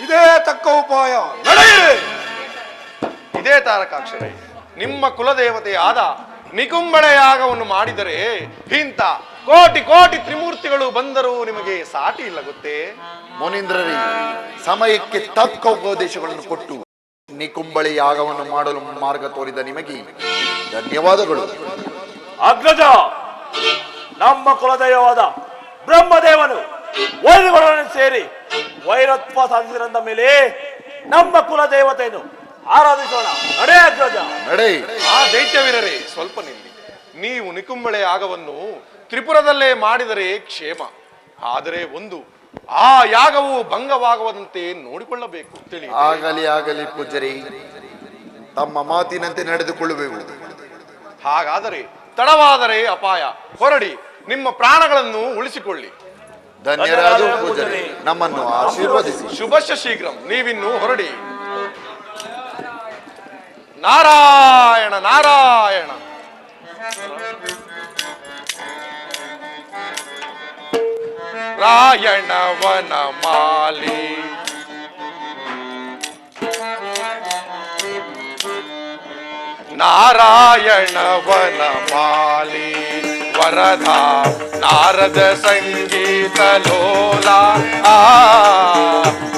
ಇದೇ ತಕ್ಕ ಉಪಾಯ. ನಡೆಯಿರಿ.
ಇದೇ ತಾರಕಾಕ್ಷರೇ, ನಿಮ್ಮ ಕುಲದೇವತೆಯಾದ ನಿಕುಂಬಳ ಯಾಗವನ್ನು ಮಾಡಿದರೆ ಇಂಥ ಕೋಟಿ ಕೋಟಿ ತ್ರಿಮೂರ್ತಿಗಳು ಬಂದರೂ ನಿಮಗೆ ಸಾಟಿ ಇಲ್ಲ ಗೊತ್ತೇ?
ಮುನೀಂದ್ರರೇ, ಸಮಯಕ್ಕೆ ತಕ್ಕ ಉಪದೇಶಗಳನ್ನು ಕೊಟ್ಟು ನಿಕುಂಬಳಿ ಯಾಗವನ್ನು ಮಾಡಲು ಮಾರ್ಗ ತೋರಿದ ನಿಮಗೆ ಧನ್ಯವಾದಗಳು.
ಅಗ್ರಜ, ನಮ್ಮ ಕುಲದೈವವಾದ ಬ್ರಹ್ಮದೇವನು ವೈರಿಗಳನ್ನು ಸೇರಿ ವೈರತ್ವ ಸಾಧಿಸಿದ ಮೇಲೆ ನಮ್ಮ ಕುಲದೇವತೆಯನ್ನು ಆರಾಧಿಸೋಣ. ನಡೆ ಅಗ್ರಜ,
ನಡೆ.
ಆ ದೈತ್ಯವೀರರೇ, ಸ್ವಲ್ಪ ನಿಲ್ಲಿ. ನೀವು ನಿಕುಂಬಳೆ ಯಾಗವನ್ನು ತ್ರಿಪುರದಲ್ಲೇ ಮಾಡಿದರೆ ಕ್ಷೇಮ. ಆದರೆ ಒಂದು, ಆ ಯಾಗವು ಭಂಗವಾಗುವಂತೆ ನೋಡಿಕೊಳ್ಳಬೇಕು. ತಿಳಿ.
ಆಗಲಿ ಆಗಲಿ ಪೂಜ್ಯರಿ, ತಮ್ಮ ಮಾತಿನಂತೆ ನಡೆದುಕೊಳ್ಳುವೆವು.
ಹಾಗಾದರೆ ತಡವಾದರೆ ಅಪಾಯ. ಹೊರಡಿ, ನಿಮ್ಮ ಪ್ರಾಣಗಳನ್ನು ಉಳಿಸಿಕೊಳ್ಳಿ.
ಧನ್ಯರಾದ ಪೂಜ್ಯರಿ, ನಮ್ಮನ್ನು ಆಶೀರ್ವದಿಸಿ.
ಶುಭಶ್ಯ ಶೀಘ್ರಂ. ನೀವಿನ್ನು ಹೊರಡಿ. ನಾರಾಯಣ ನಾರಾಯಣ. ರಾಯಣ ವನಮಾಲಿ ನಾರಾಯಣ ವನಮಾಲಿ ವರದ ನಾರದ ಸಂಗೀತ ಲೋಲ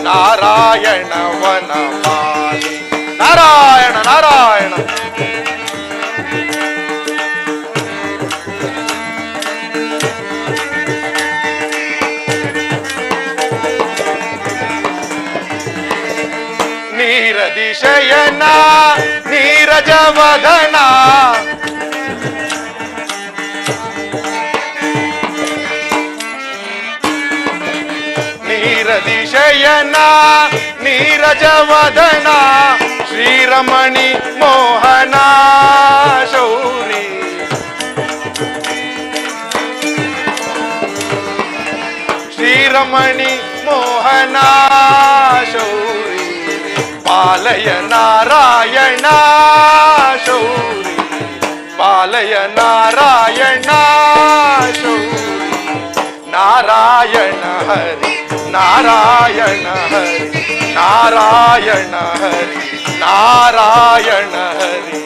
ನಾರಾಯಣ ವನಮಾಲಿ. ನಾರಾಯಣ ನಾರಾಯಣ. ನೀರದಿಶಯನ ನೀರಜವದನ ನೀರದಿಶಯನ ನೀರಜವದನ ಶ್ರೀರಮಣಿ ಮೋಹನ ಶೌರಿ ಶ್ರೀರಮಣಿ ಮೋಹನ ಶೌರಿ ಪಾಲಯ ನಾರಾಯಣ ಶೌರಿ ಪಾಲಯ ನಾರಾಯಣ ಶೌರಿ ನಾರಾಯಣ ಹರಿ ನಾರಾಯಣ ಹರಿ ನಾರಾಯಣ ಹರಿ ನಾರಾಯಣ ಹರಿ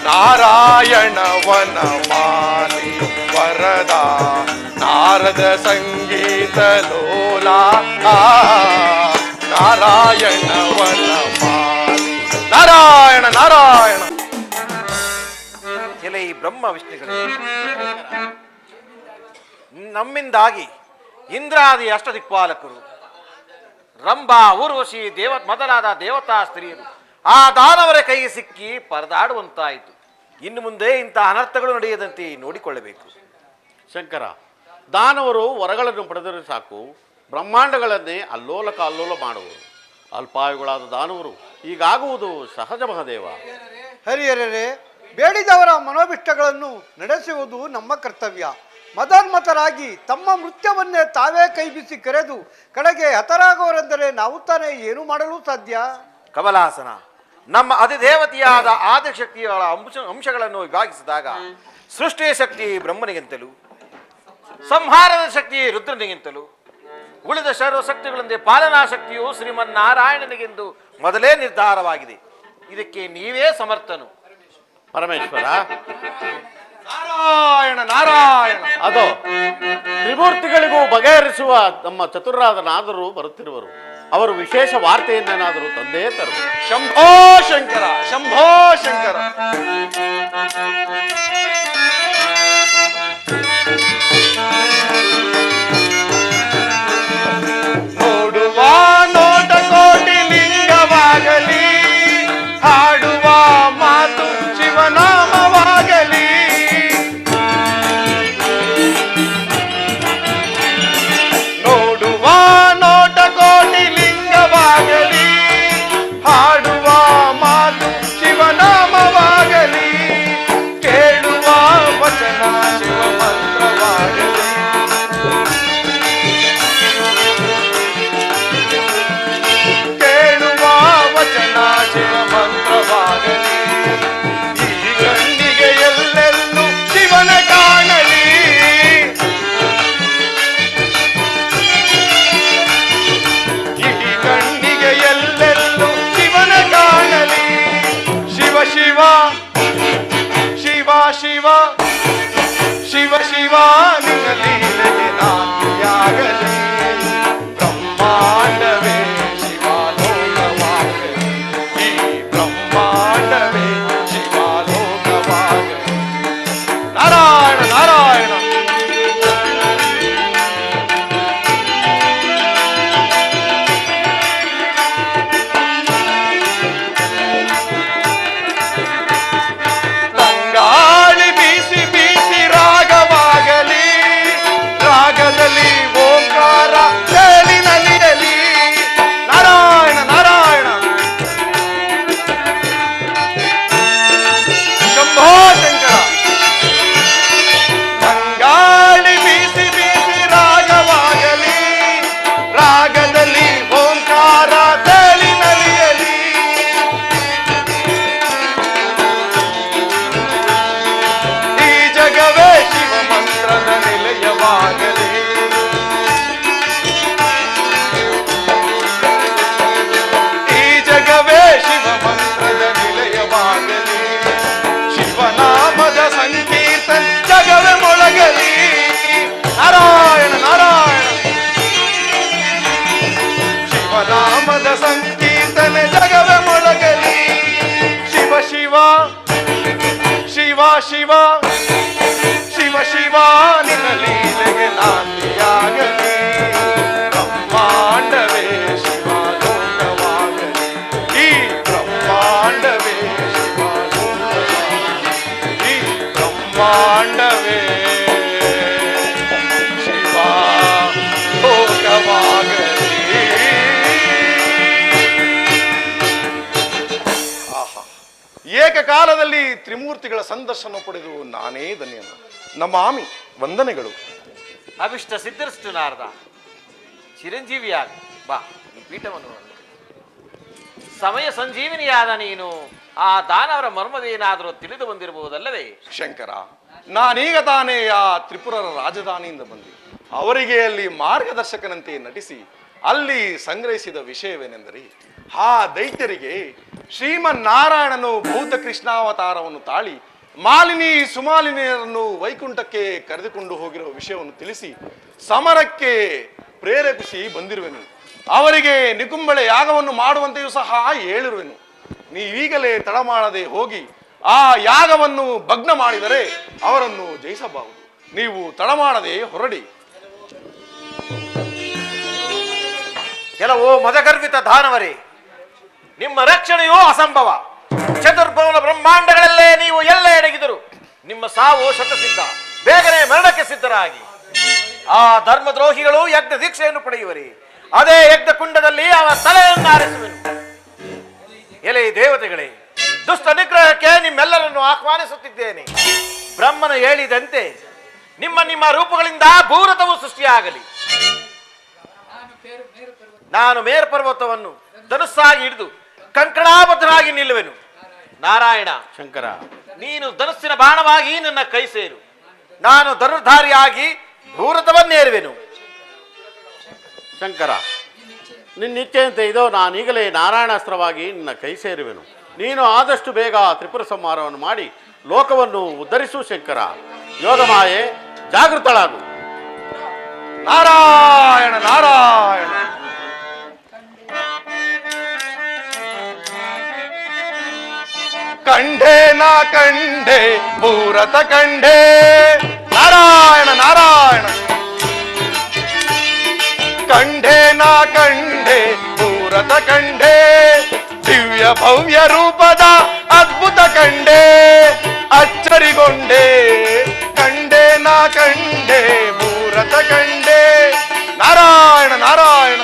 ನಾರಾಯಣ ವನಮಾಲಿ ವರದ ನಾರದ ಸಂಗೀತ ಲೋಲ ನಾರಾಯಣ ವನಮಾಲಿ. ನಾರಾಯಣ ನಾರಾಯಣ.
ಎಲೆ ಈ ಬ್ರಹ್ಮ ವಿಷ್ಣುಗಳು, ನಮ್ಮಿಂದಾಗಿ ಇಂದ್ರಾದಿ ಅಷ್ಟದಿಕ್ಪಾಲಕರು, ರಂಭಾ, ಊರ್ವಶಿ, ಮೊದಲಾದ ದೇವತಾ ಸ್ತ್ರೀಯರು ಆ ದಾನವರ ಕೈಗೆ ಸಿಕ್ಕಿ ಪರದಾಡುವಂತಾಯಿತು. ಇನ್ನು ಮುಂದೆ ಇಂಥ ಅನರ್ಥಗಳು ನಡೆಯದಂತೆ ನೋಡಿಕೊಳ್ಳಬೇಕು.
ಶಂಕರ, ದಾನವರು ವರಗಳನ್ನು ಪಡೆದರೆ ಸಾಕು, ಬ್ರಹ್ಮಾಂಡಗಳನ್ನೇ ಅಲ್ಲೋಲ ಕಲ್ಲೋಲ ಮಾಡುವರು. ಅಲ್ಪಾಯುಗಳಾದ ದಾನವರು ಹೀಗಾಗುವುದು ಸಹಜ ಮಹದೇವ.
ಹರಿಹರರೇ,
ಬೇಡಿದವರ ಮನೋಭಿಷ್ಟಗಳನ್ನು ನಡೆಸುವುದು ನಮ್ಮ ಕರ್ತವ್ಯ. ಮದೋನ್ಮತರಾಗಿ ತಮ್ಮ ನೃತ್ಯವನ್ನೇ ತಾವೇ ಕೈಬಿಸಿ ಕರೆದು ಕಡೆಗೆ ಹತರಾಗುವರೆಂದರೆ ನಾವು ತಾನೇ ಏನು ಮಾಡಲು ಸಾಧ್ಯ?
ಕಮಲಾಸನ, ನಮ್ಮ ಅಧಿದೇವತೆಯಾದ ಆದಿಶಕ್ತಿಗಳ ಅಂಶಗಳನ್ನು ವಿಭಾಗಿಸಿದಾಗ ಸೃಷ್ಟಿಯ ಶಕ್ತಿ ಬ್ರಹ್ಮನಿಗಿಂತಲೂ, ಸಂಹಾರದ ಶಕ್ತಿ ರುದ್ರನಿಗಿಂತಲೂ, ಉಳಿದ ಸರ್ವಶಕ್ತಿಗಳಂತೆ ಪಾಲನಾ ಶಕ್ತಿಯು ಶ್ರೀಮನ್ನಾರಾಯಣನಿಗೆಂದು ಮೊದಲೇ ನಿರ್ಧಾರವಾಗಿದೆ. ಇದಕ್ಕೆ ನೀವೇ ಸಮರ್ಥನು.
ಪರಮೇಶ್ವರ,
ನಾರಾಯಣ ನಾರಾಯಣ.
ಅದು ತ್ರಿಮೂರ್ತಿಗಳಿಗೂ ಬಗೆಹರಿಸುವ ನಮ್ಮ ಚತುರರಾದನಾದರೂ ಬರುತ್ತಿರುವರು. ಅವರು ವಿಶೇಷ ವಾರ್ತೆಯನ್ನೇನಾದರೂ ತಂದೇ ತರು.
ಶಂಭೋ ಶಂಕರ, ಶಂಭೋ ಶಂಕರ. ನೋಡುವ ನೋಟ ಕೋಟಿ ಲಿಂಗವಾಗಲಿ, ಹಾಡುವ ಮಾತು ಶಿವನಾಮವಾಗಲಿ. ನೋಡುವ ನೋಟ ಕೋಟಿ ಲಿಂಗವಾಗಲಿ, ಹಾಡುವ ಮಾತು ಶಿವನಾಮವಾಗಲಿ, ಕೇಳುವ ವಚನ ಶಿವ ಮಂತ್ರವಾಗಲಿ. ಕೇಳುವ ವಚನ ಶಿವ ಮಂತ್ರವಾಗಲಿ. ಈ ಕಣ್ಣಿಗೆ ಎಲ್ಲೆಲ್ಲೂ ಶಿವನ ಕಾಣಲಿ. ಈ ಕಣ್ಣಿಗೆ ಎಲ್ಲೆಲ್ಲೂ ಶಿವನ ಕಾಣಲಿ. ಶಿವ ಶಿವ ಶಿವ ಶಿವ ಶಿವ ಶಿವ ನಿನ್ನ ಲೀಲೆಗೆ ನಾಂದಿಯಾಗಲಿ. ಬ್ರಹ್ಮಾಂಡವೇ ಶಿವಾಲೋಕವಾಗಲಿ. ಈ ಬ್ರಹ್ಮಾಂಡವೇ ಶಿವಾಲೋಕವಾಗಲಿ. ನಾರಾಯಣ ನಾರಾಯಣ. ತಂಗಾಳಿ ಬೀಸಿ ಬೀಸಿ ರಾಗವಾಗಲಿ, ರಾಗದಲ್ಲಿ ಓಂಕಾರ ಕೇಳಿ ನಲಿಯಲಿ. ನಾರಾಯಣ ನಾರಾಯಣ. ಶಂಭೋ ಶಂಕರ. ತಂಗಾಳಿ ಬೀಸಿ ಬೀಸಿ ರಾಗವಾಗಲಿ, ರಾಗದಲ್ಲಿ ಓಂಕಾರ ಕೇಳಿ ನಲಿಯಲಿ. ಈ ಜಗವೇ ಶಿವ ಮಂತ್ರದ ನಿಲಯವಾಗಲಿ. ಈ ಜಗವೇ ಶಿವ ಮಂತ್ರದ ನಿಲಯವಾಗಲಿ. ಶಿವನಾಮದ ಸಂಕೀರ್ತನ ಜಗವೇ ಮೊಳಗಲಿ. ನಾರಾಯಣ ನಾರಾಯಣ. ಶಿವನಾಮದ ಸಂಕೀರ್ತನ ಜಗವೇ ಮೊಳಗಲಿ. ಶಿವ ಶಿವ ಶಿವ ಶಿವ ಶಿವ ಶಿವ ನಿನ್ನ ಲೀಲೆಗೆ ನಾಂದಿಯಾಗಲಿ. ಬ್ರಹ್ಮಾಂಡವೇ ಶಿವಾಲೋಕವಾಗಲಿ. ಈ ಬ್ರಹ್ಮಾಂಡವೇ ಶಿವಾಲೋಕವಾಗಲಿ. ಈ ಬ್ರಹ್ಮಾಂಡವೇ ಶಿವಾಲೋಕವಾಗಲಿ. ಆಹಾ, ಏಕಕಾಲದಲ್ಲಿ ತ್ರಿಮೂರ್ತಿಗಳ ಸಂದರ್ಶನ ಪಡೆದು ನಾನೇ ಧನ್ಯನು. ನಮಾಮಿ, ವಂದನೆಗಳು.
ಅಭಿಷ್ಟ ಸಿದ್ಧರಿಷ್ಟು ನಾರದ, ಚಿರಂಜೀವಿಯಾಗ ಬಾ ಈ ಪೀಠವನ್ನು ನೋಡು. ಸಮಯ ಸಂಜೀವಿನಿಯಾದ ನೀನು ಆ ದಾನವರ ಮರ್ಮವೇನಾದರೂ ತಿಳಿದು ಬಂದಿರಬಹುದಲ್ಲವೇ?
ಶಂಕರ, ನಾನೀಗ ತಾನೇ ಆ ತ್ರಿಪುರರ ರಾಜಧಾನಿಯಿಂದ ಬಂದೆ. ಅವರಿಗೆ ಅಲ್ಲಿ ಮಾರ್ಗದರ್ಶಕನಂತೆ ನಟಿಸಿ ಅಲ್ಲಿ ಸಂಗ್ರಹಿಸಿದ ವಿಷಯವೇನೆಂದರೆ, ಆ ದೈತ್ಯರಿಗೆ ಶ್ರೀಮನ್ನಾರಾಯಣನು ಭೂತ ಕೃಷ್ಣಾವತಾರವನ್ನು ತಾಳಿ ಮಾಲಿನಿ ಸುಮಾಲಿನಿಯರನ್ನು ವೈಕುಂಠಕ್ಕೆ ಕರೆದುಕೊಂಡು ಹೋಗಿರುವ ವಿಷಯವನ್ನು ತಿಳಿಸಿ ಸಮರಕ್ಕೆ ಪ್ರೇರೇಪಿಸಿ ಬಂದಿರುವೆನು. ಅವರಿಗೆ ನಿಕುಂಬಳೆ ಯಾಗವನ್ನು ಮಾಡುವಂತೆಯೂ ಸಹ ಹೇಳಿರುವೆನು. ನೀವೀಗಲೇ ತಡ ಮಾಡದೆ ಹೋಗಿ ಆ ಯಾಗವನ್ನು ಭಗ್ನ ಮಾಡಿದರೆ ಅವರನ್ನು ಜಯಿಸಬಹುದು. ನೀವು ತಡ ಮಾಡದೆ ಹೊರಡಿ.
ಕೆಲವು ಮದಗರ್ವಿತ ದಾನವರೇ, ನಿಮ್ಮ ರಕ್ಷಣೆಯೂ ಅಸಂಭವ. ಚತುರ್ಭುವನ ಬ್ರಹ್ಮಾಂಡಗಳಲ್ಲೇ ನೀವು ಎಲ್ಲೇ ಅಡಗಿದರು ನಿಮ್ಮ ಸಾವು ಶತಸಿದ್ಧ. ಬೇಗನೆ ಮರಣಕ್ಕೆ ಸಿದ್ಧರಾಗಿ. ಆ ಧರ್ಮದ್ರೋಹಿಗಳು ಯಜ್ಞ ದೀಕ್ಷೆಯನ್ನು ಪಡೆಯುವರಿ. ಅದೇ ಯಜ್ಞ ಕುಂಡದಲ್ಲಿ ಅವರ ತಲೆಯನ್ನು ಆರಿಸುವೆನು. ಎಲೆ ದೇವತೆಗಳೇ, ದುಷ್ಟ ನಿಗ್ರಹಕ್ಕೆ ನಿಮ್ಮೆಲ್ಲರನ್ನು ಆಹ್ವಾನಿಸುತ್ತಿದ್ದೇನೆ. ಬ್ರಹ್ಮನು ಹೇಳಿದಂತೆ ನಿಮ್ಮ ನಿಮ್ಮ ರೂಪಗಳಿಂದ ಭೂರಥವು ಸೃಷ್ಟಿಯಾಗಲಿ. ನಾನು ಮೇರು ಪರ್ವತವನ್ನು ಧನುಸ್ಸಾಗಿ ಹಿಡಿದು ಕಂಕಣಾಬದ್ಧನಾಗಿ ನಿಲ್ಲುವೆನು. ನಾರಾಯಣ,
ಶಂಕರ,
ನೀನು ಧನುಸ್ಸಿನ ಬಾಣವಾಗಿ ನನ್ನ ಕೈ ಸೇರು. ನಾನು ಧನುರ್ಧಾರಿಯಾಗಿ ಭೂರಥವನ್ನೇರುವೆನು.
ಶಂಕರ, ನಿನ್ನಿಚ್ಛೆಯಂತೆ ಇದೋ ನಾನೀಗಲೇ ನಾರಾಯಣಾಸ್ತ್ರವಾಗಿ ನಿನ್ನ ಕೈ ಸೇರುವೆನು. ನೀನು ಆದಷ್ಟು ಬೇಗ ತ್ರಿಪುರ ಸಂಹಾರವನ್ನು ಮಾಡಿ ಲೋಕವನ್ನು ಉದ್ಧರಿಸು. ಶಂಕರ, ಯೋಗಮಾಯೆ ಜಾಗೃತಳಾಗು.
ನಾರಾಯಣ ನಾರಾಯಣ. ಕಂಡೆ ನಾ ಕಂಡೆ ಭೂರಥ ಕಂಡೆ. ನಾರಾಯಣ ನಾರಾಯಣ. ಕಂಡೆ ನಾ ಕಂಡೆ ಭೂರಥ ಕಂಡೆ. ದಿವ್ಯ ಭವ್ಯ ರೂಪದ ಅದ್ಭುತ ಕಂಡೆ. ಅಚ್ಚರಿಗೊಂಡೆ. ಕಂಡೆ ನಾ ಕಂಡೆ ಭೂರಥ ಕಂಡೆ. ನಾರಾಯಣ ನಾರಾಯಣ.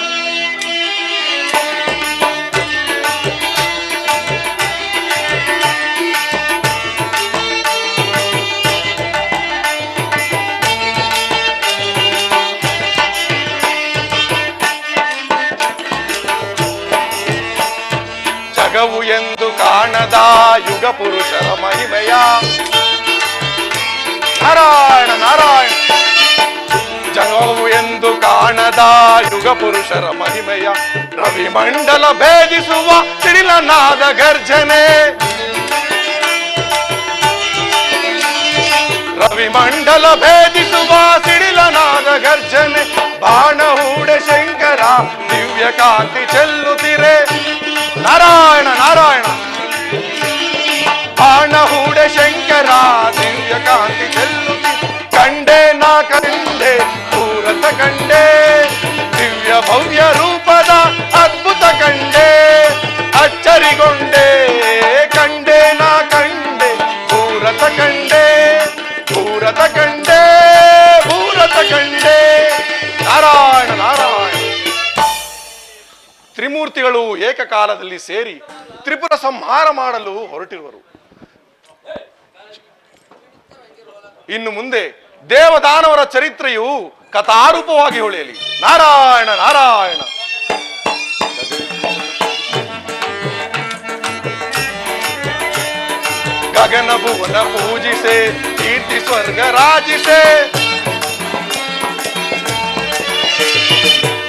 ಜಗವು ಎಂದು ಕಾಣದ ಯುಗ ಪುರುಷರ ಮಹಿಮೆಯ. ನಾರಾಯಣ ನಾರಾಯಣ. ಜಗವು ಎಂದು ಕಾಣದ ಯುಗ ಪುರುಷರ ಮಹಿಮೆಯ. ರವಿ ಮಂಡಲ ಭೇದಿಸುವ ಸಿಡಿಲನಾದ ಗರ್ಜನೆ. ರವಿ ಮಂಡಲ ಭೇದಿಸುವ ಸಿಡಿಲನಾದ ಗರ್ಜನೆ. ಬಾಣ ಹೂಡೆ ಶಂಕರ ದಿವ್ಯ ಕಾಂತಿ ಚೆಲ್ಲುತ್ತಿರೆ. ನಾರಾಯಣ ನಾರಾಯಣ. ಬಾಣ ಹೂಡೆ ಶಂಕರ ದಿವ್ಯ ಕಾಂತಿ ಚೆಲ್ಲುತ್ತಿ. ಕಂಡೆ ನಾ ಕಂಡೆ ಭೂರಥ ಕಂಡೆ. ದಿವ್ಯ ಭವ್ಯ ರೂಪದ ಅದ್ಭುತ ಕಂಡೆ. ಅಚ್ಚರಿಗೊಂಡೆ. ಕಂಡೆ ನಾ ಕಂಡೆ ಭೂರಥ ಕಂಡೆ. ಭೂರಥ ಕಂಡೆ ಭೂರಥ ಕಂಡೆ. ನಾರಾಯಣ ನಾರಾಯಣ. ತ್ರಿಮೂರ್ತಿಗಳು ಏಕಕಾಲದಲ್ಲಿ ಸೇರಿ ತ್ರಿಪುರ ಸಂಹಾರ ಮಾಡಲು ಹೊರಟಿರುವರು. ಇನ್ನು ಮುಂದೆ ದೇವದಾನವರ ಚರಿತ್ರೆಯು ಕಥಾರೂಪವಾಗಿ ಹೊಳೆಯಲಿ. ನಾರಾಯಣ ನಾರಾಯಣ. ಗಗನ ಭುವನ ಪೂಜಿಸೆ ಕೀರ್ತಿ ಸ್ವರ್ಗ ರಾಜಿಸೆ.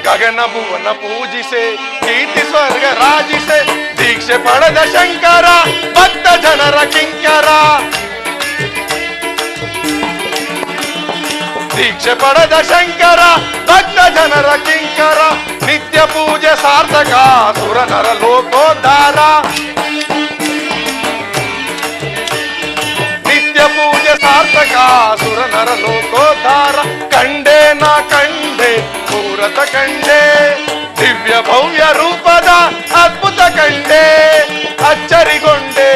ಗಗನ ಭುವನ ಪೂಜಿಸೆ ಕೀರ್ತಿ ಸ್ವರ್ಗ ರಾಜಿಸೆ. ದೀಕ್ಷೆ ಪಡೆದ ಶಂಕರ ಭಕ್ತ ಜನರ ಕಿಂಕರ. ದೀಕ್ಷೆ ಪಡೆದ ಶಂಕರ ಭಕ್ತ ಜನರ ಕಿಂಕರ. ನಿತ್ಯ ಪೂಜೆ ಸಾರ್ಥಕ ಸುರನರ ಲೋಕೋದ್ಧಾರ. ನಿತ್ಯ ಪೂಜೆ ಸಾರ್ಥಕ ಸುರನರ ಲೋಕೋದ್ಧಾರ. ಕಂಡೆ ನಾ ಕಂಡೆ ಭೂರಥ ಕಂಡೆ. ದಿವ್ಯ ಭವ್ಯ ರೂಪದ ಅದ್ಭುತ ಕಂಡೆ. ಅಚ್ಚರಿಗೊಂಡೆ.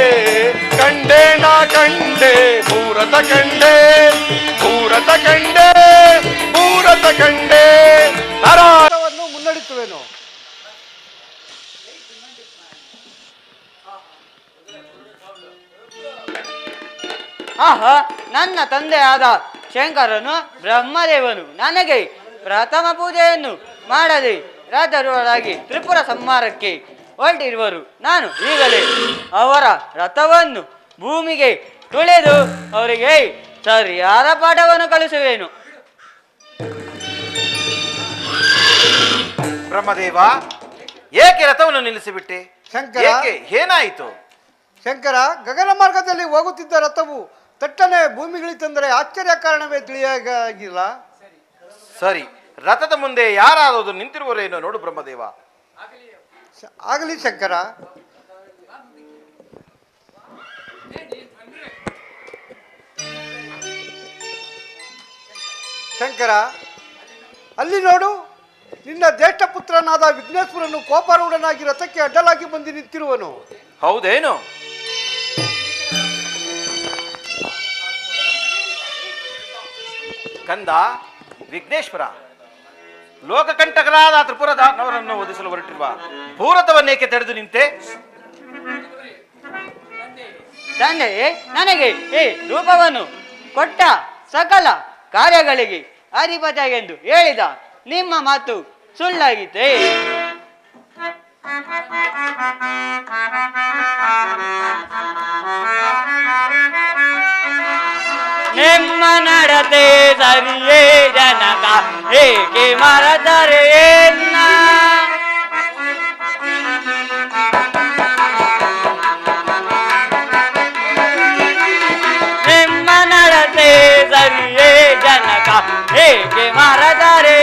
ಕಂಡೆ ನಾ ಕಂಡೆ ಭೂರಥ ಕಂಡೆ. ಭೂರಥ ಕಂಡೆ ಭೂರಥ ಕಂಡೆ.
ಹೋರಾಟವನ್ನು ಮುನ್ನಡೆಸುವೆನು.
ಆಹಾ, ನನ್ನ ತಂದೆಯಾದ ಶಂಕರನು ಬ್ರಹ್ಮದೇವನು ನನಗೆ ಪ್ರಥಮ ಪೂಜೆಯನ್ನು ಮಾಡದೆ ರಥರೊಳಗೆ ತ್ರಿಪುರ ಸಂಹಾರಕ್ಕೆ ಹೊರಟಿರುವರು. ನಾನು ಈಗಲೇ ಅವರ ರಥವನ್ನು ಭೂಮಿಗೆ ತುಳಿದು ಅವರಿಗೆ ಸರಿಯಾದ ಪಾಠವನ್ನು ಕಲಿಸುವೆನು.
ಬ್ರಹ್ಮದೇವ, ಏಕೆ ರಥವನ್ನು ನಿಲ್ಲಿಸಿಬಿಟ್ಟೆ?
ಶಂಕರ.
ಏಕೆ? ಏನಾಯಿತು?
ಶಂಕರ, ಗಗನ ಮಾರ್ಗದಲ್ಲಿ ಹೋಗುತ್ತಿದ್ದ ರಥವು ತಟ್ಟನೆ ಭೂಮಿಗಿಳಿತೆಂದರೆ ಆಶ್ಚರ್ಯ ಕಾರಣವೇ ತಿಳಿಯಾಗಿಲ್ಲ.
ಸರಿ, ರಥದ ಮುಂದೆ ಯಾರಾದರೂ ನಿಂತಿರುವರೇನೋ ನೋಡು ಬ್ರಹ್ಮದೇವ.
ಆಗಲಿ ಶಂಕರ. ಶಂಕರ, ಅಲ್ಲಿ ನೋಡು, ನಿನ್ನ ಜ್ಯೇಷ್ಠ ಪುತ್ರನಾದ ವಿಘ್ನೇಶ್ವರನು ಕೋಪಾರೂಢನಾಗಿ ರಥಕ್ಕೆ ಅಡ್ಡಲಾಗಿ ಬಂದು ನಿಂತಿರುವನು.
ಹೌದೇನು? ಕಂದ ವಿಘ್ನೇಶ್ವರ, ಲೋಕಕಂಟಕರಾದ ತ್ರಿಪುರದಾನವರನ್ನು ಒದಿಸಲು ಹೊರಟಿರುವ ಭೂರಥವನ್ನೇಕೆ ತಡೆದು ನಿಂತೆ?
ತಂದೆಯೇ, ನನಗೆ ಈ ರೂಪವನ್ನು ಕೊಟ್ಟ ಸಕಲ ಕಾರ್ಯಗಳಿಗೆ ಅಧಿಪತ ಎಂದು ಹೇಳಿದ ನಿಮ್ಮ ಮಾತು ಸುಳ್ಳಾಗಿದೆ. ನಿಮ್ಮ ನಡತೆ ಸರಿಯೇ ಜನಕ ಏಕೆ ಮರದರೆ ನಿಮ್ಮ ನಡತೆ ಸರಿಯೇ ಜನಕ ಏಕೆ ಮರದರೆ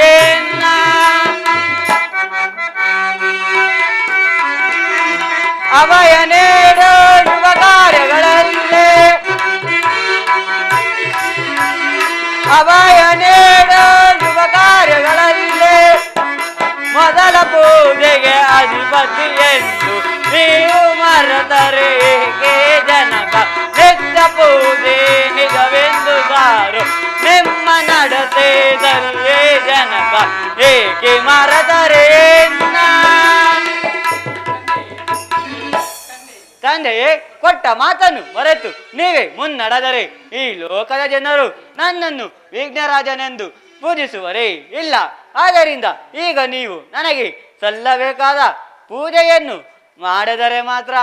ಅಭಯ ನೀಡೋ ಯುವ ಕಾರ್ಯಗಳಲ್ಲೇ ಅಭಯ ನೀಡೋ ಯುವ ಕಾರ್ಯಗಳಲ್ಲೇ ಮೊದಲ ಪೂಜೆಗೆ ಅಧಿಪತಿ ಎಂದು ನೀವು ಮರೆತರೆ ಏಕೆ ಜನಕ ನಿತ್ಯ ಪೂಜೆ ನಿಜವೆಂದು ಸಾರು ನಿಮ್ಮ ನಡತೆ ಸರಿಯೇ ಜನಕ ಏಕೆ ಮರೆತರೆ ತಂದೆಯೇ, ಕೊಟ್ಟ ಮಾತನ್ನು ಮರೆತು ನೀವೇ ಮುನ್ನಡೆದರೆ ಈ ಲೋಕದ ಜನರು ನನ್ನನ್ನು ವಿಘ್ನರಾಜನೆಂದು ಪೂಜಿಸುವರೇ ಇಲ್ಲ. ಆದ್ದರಿಂದ ಈಗ ನೀವು ನನಗೆ ಸಲ್ಲಬೇಕಾದ ಪೂಜೆಯನ್ನು ಮಾಡಿದರೆ ಮಾತ್ರ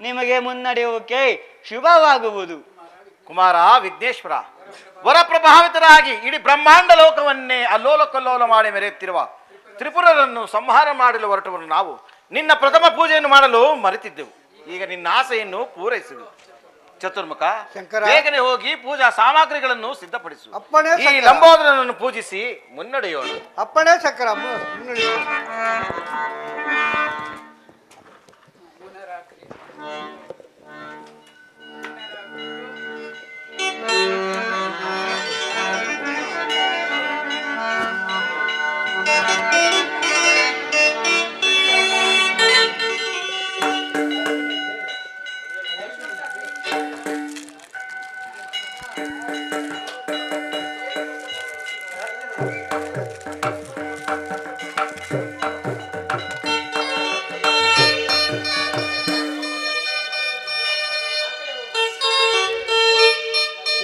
ನಿಮಗೆ ಮುನ್ನಡೆಯುವುದಕ್ಕೆ ಶುಭವಾಗುವುದು.
ಕುಮಾರ ವಿಘ್ನೇಶ್ವರ, ವರಪ್ರಭಾವಿತರಾಗಿ ಇಡೀ ಬ್ರಹ್ಮಾಂಡ ಲೋಕವನ್ನೇ ಅಲ್ಲೋಲ ಕಲ್ಲೋಲ ಮಾಡಿ ಮೆರೆಯುತ್ತಿರುವ ತ್ರಿಪುರರನ್ನು ಸಂಹಾರ ಮಾಡಲು ಹೊರಟವರು ನಾವು ನಿನ್ನ ಪ್ರಥಮ ಪೂಜೆಯನ್ನು ಮಾಡಲು ಮರೆತಿದ್ದೆವು. ಈಗ ನಿನ್ನ ಆಸೆಯನ್ನು ಪೂರೈಸುವುದು. ಚತುರ್ಮುಖ,
ಶಂಕರ,
ಬೇಗನೆ ಹೋಗಿ ಪೂಜಾ ಸಾಮಗ್ರಿಗಳನ್ನು ಸಿದ್ಧಪಡಿಸು.
ಅಪ್ಪಣೆ
ಈ
ಶಂಕರ.
ಲಂಬೋದರನನ್ನು ಪೂಜಿಸಿ ಮುನ್ನಡೆಯೋಣ.
ಅಪ್ಪಣೆ ಶಂಕರ, ಮುನ್ನಡೆಸು.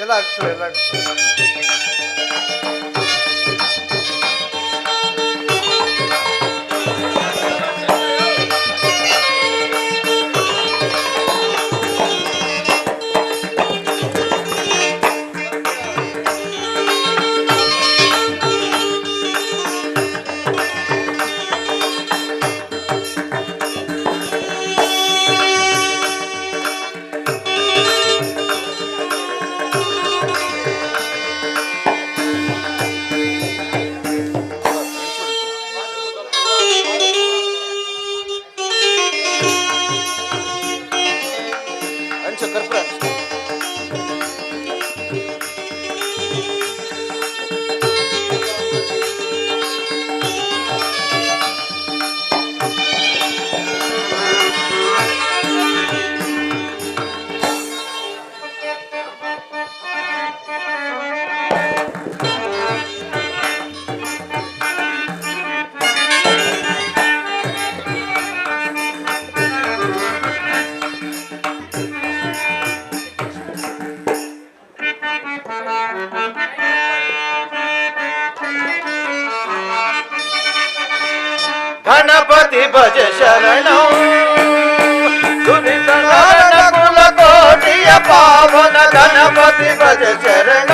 ಎಲ್ಲ
ಗಣಪತಿ ಭಜ ಶರಣ ದುರಿತ ಕುಲ ಕೋಟಿಯ ಪಾವನ ಗಣಪತಿ ಭಜ ಶರಣ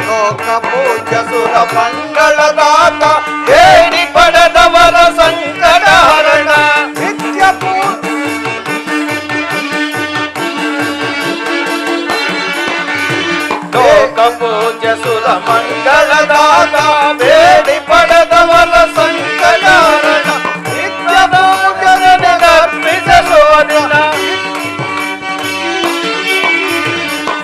ಲೋಕ ಪೂಜ್ಯ ಸುರ ಮಂಗಳದಾತ ಹೇಳಿ ಪಡೆದವರ ಸಂಕಟ ಹರಣ ಲೋಕ ಪೂಜ್ಯ ಸುರ ಮಂಗಳದಾತ ಬೇಡಿ ಪಡೆದವರ ಸಂಕಟ ಹರಣ ನಿತ್ಯ ಪೂಜನೆಗರ್ಪಿಸ ಸೋದಿನ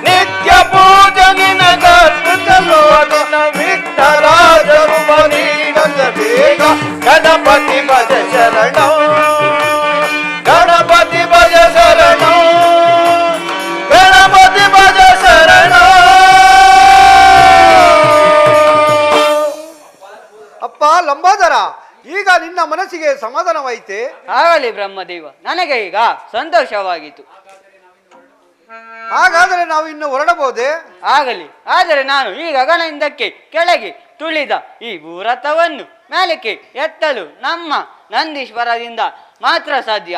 ನಿತ್ಯ ಪೂಜನಿನಗರ್ಪಿಸ ಸೋದಿನ ವಿಠ್ಠರಾಜರು ನೀಡದ ಬೇಗ ಗಣಪತಿ ಭಜ ಶರಣ ಗಣಪತಿ ಭಜ ಶರಣ ಗಣಪತಿ ಭಜ ಶರಣ
ಮನಸ್ಸಿಗೆ ಸಮಾಧಾನವಾಯಿತೆ?
ಆಗಲಿ ಬ್ರಹ್ಮದೇವ, ನನಗೆ ಈಗ ಸಂತೋಷವಾಗಿತ್ತು.
ಹಾಗಾದರೆ ನಾವು ಇನ್ನು ಹೊರಡಬಹುದೇ?
ಆಗಲಿ, ಆದರೆ ನಾನು ಈ ಗಗನದಿಂದಕ್ಕೆ ಕೆಳಗೆ ತುಳಿದ ಈ ಭೂರಥವನ್ನು ಮೇಲಕ್ಕೆ ಎತ್ತಲು ನಮ್ಮ ನಂದೀಶ್ವರದಿಂದ ಮಾತ್ರ ಸಾಧ್ಯ.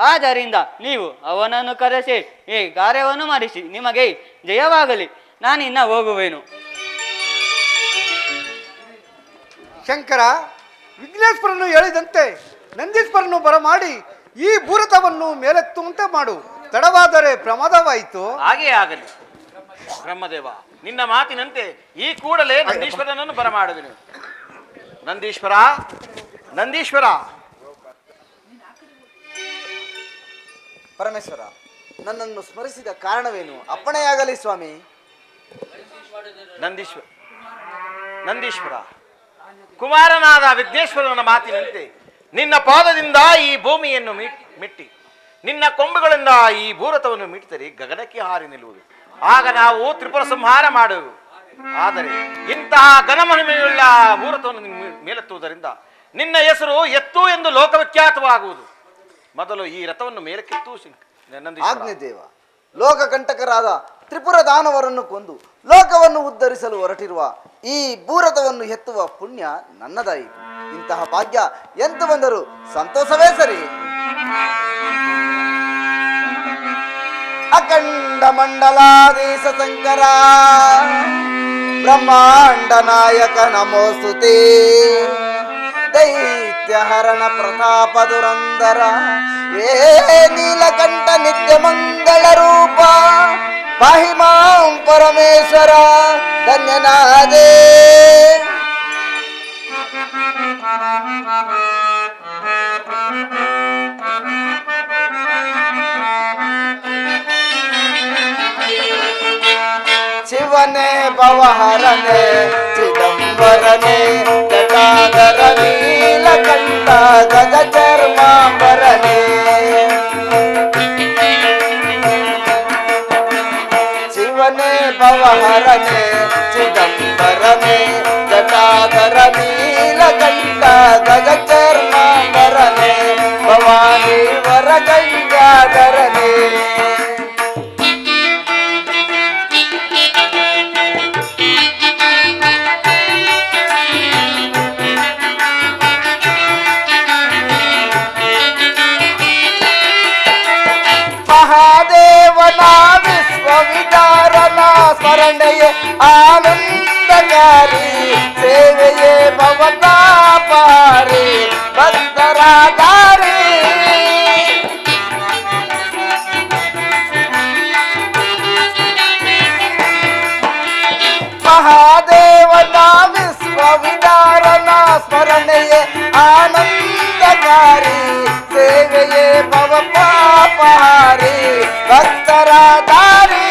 ಆದ್ದರಿಂದ ನೀವು ಅವನನ್ನು ಕರೆಸಿ ಈ ಕಾರ್ಯವನ್ನು ಮಾಡಿಸಿ. ನಿಮಗೆ ಜಯವಾಗಲಿ. ನಾನಿನ್ನ ಹೋಗುವೆನು.
ಶಂಕರ, ವಿಘ್ನೇಶ್ವರನು ಹೇಳಿದಂತೆ ನಂದೀಶ್ವರನು ಬರಮಾಡಿ ಈ ಭೂರಥವನ್ನು ಮೇಲೆತ್ತುವಂತೆ ಮಾಡು. ತಡವಾದರೆ ಪ್ರಮಾದವಾಯಿತು.
ಹಾಗೇ ಆಗಲಿ ಬ್ರಹ್ಮದೇವ, ನಿನ್ನ ಮಾತಿನಂತೆ ಈ ಕೂಡಲೇ ನಂದೀಶ್ವರನನ್ನು ಬರಮಾಡುವೆನು. ನಂದೀಶ್ವರ, ನಂದೀಶ್ವರ.
ಪರಮೇಶ್ವರ, ನನ್ನನ್ನು ಸ್ಮರಿಸಿದ ಕಾರಣವೇನು? ಅಪ್ಪಣೆಯಾಗಲಿ ಸ್ವಾಮಿ.
ನಂದೀಶ್ವರ, ನಂದೀಶ್ವರ, ಕುಮಾರನಾದ ವಿಘ್ನೇಶ್ವರನ ಮಾತಿನಂತೆ ನಿನ್ನ ಪಾದದಿಂದ ಈ ಭೂಮಿಯನ್ನು ಮಿಟ್ಟಿ ನಿನ್ನ ಕೊಂಬುಗಳಿಂದ ಈ ಭೂರಥವನ್ನು ಮಿಟ್ಟಿದರೆ ಗಗನಕ್ಕೆ ಹಾರಿ ನಿಲ್ಲುವುದು. ಆಗ ನಾವು ತ್ರಿಪುರ ಸಂಹಾರ ಮಾಡುವೆವು. ಆದರೆ ಇಂತಹ ಘನಮಹಿಮೆಯುಳ್ಳ ಭೂರಥವನ್ನು ಮೇಲೆತ್ತುವುದರಿಂದ ನಿನ್ನ ಹೆಸರು ಎತ್ತು ಎಂದು ಲೋಕವಿಖ್ಯಾತವಾಗುವುದು. ಮೊದಲು ಈ ರಥವನ್ನು ಮೇಲಕ್ಕೆತ್ತು.
ಆಜ್ಞೆ ದೇವ. ಲೋಕಕಂಟಕರಾದ ತ್ರಿಪುರ ದಾನವರನ್ನು ಕೊಂದು ಲೋಕವನ್ನು ಉದ್ಧರಿಸಲು ಹೊರಟಿರುವ ಈ ಭೂರಥವನ್ನು ಎತ್ತುವ ಪುಣ್ಯ ನನ್ನದಾಯಿತು. ಇಂತಹ ಭಾಗ್ಯ ಎಂತು ಬಂದರೂ ಸಂತೋಷವೇ ಸರಿ. ಅಖಂಡ ಮಂಡಲಾಧೀಶ ಶಂಕರ ಬ್ರಹ್ಮಾಂಡ ನಾಯಕ ನಮೋಸ್ತುತೆ. ದೈತ್ಯ ಹರಣ ಪ್ರತಾಪ ದುರಂದರ ಏ ನೀಲಕಂಠ ನಿತ್ಯ ಮಂಗಳ ರೂಪ ಪಾಹಿ ಮಾಂ ಪರಮೇಶ್ವರ ಧನ್ಯನಾದೆ. ಶಿವನೇ ಭವಹರನೆ ಚಿದಂಬರನೆ ಜಟಾಧರ ನೀಲಕಂಠ ಗಜ ಚರ್ಮಾಂಬರನೆ. ಶಿವನೇ ಭವಹರನೆ ಚಿದಂಬರನೆ ಜಟಾಧರ ನೀಲಕಂಠ ಗಜ ಚರ್ಮಾಂಬರನೆ ಭವಾನಿ ವರ ಗಂಗಾಧರನೆ. ಮಹಾದೇವನ ವಿಶ್ವವಿದಾರನ ಸ್ಮರಣೆಯೇ ಆನಂದಕಾರಿ ಸೇವೆಯೇ ಭವತಾಪಾರಿ ಭಕ್ತರಾಧಾರಿ. ಮಹಾದೇವನ ವಿಶ್ವವಿದಾರನ ಸ್ಮರಣೆಯೇ ಆನಂದಕಾರಿ ಸೇವೆಯೇ ಭವಪಾಪಹಾರಿ ಭಕ್ತರಾಧಾರಿ.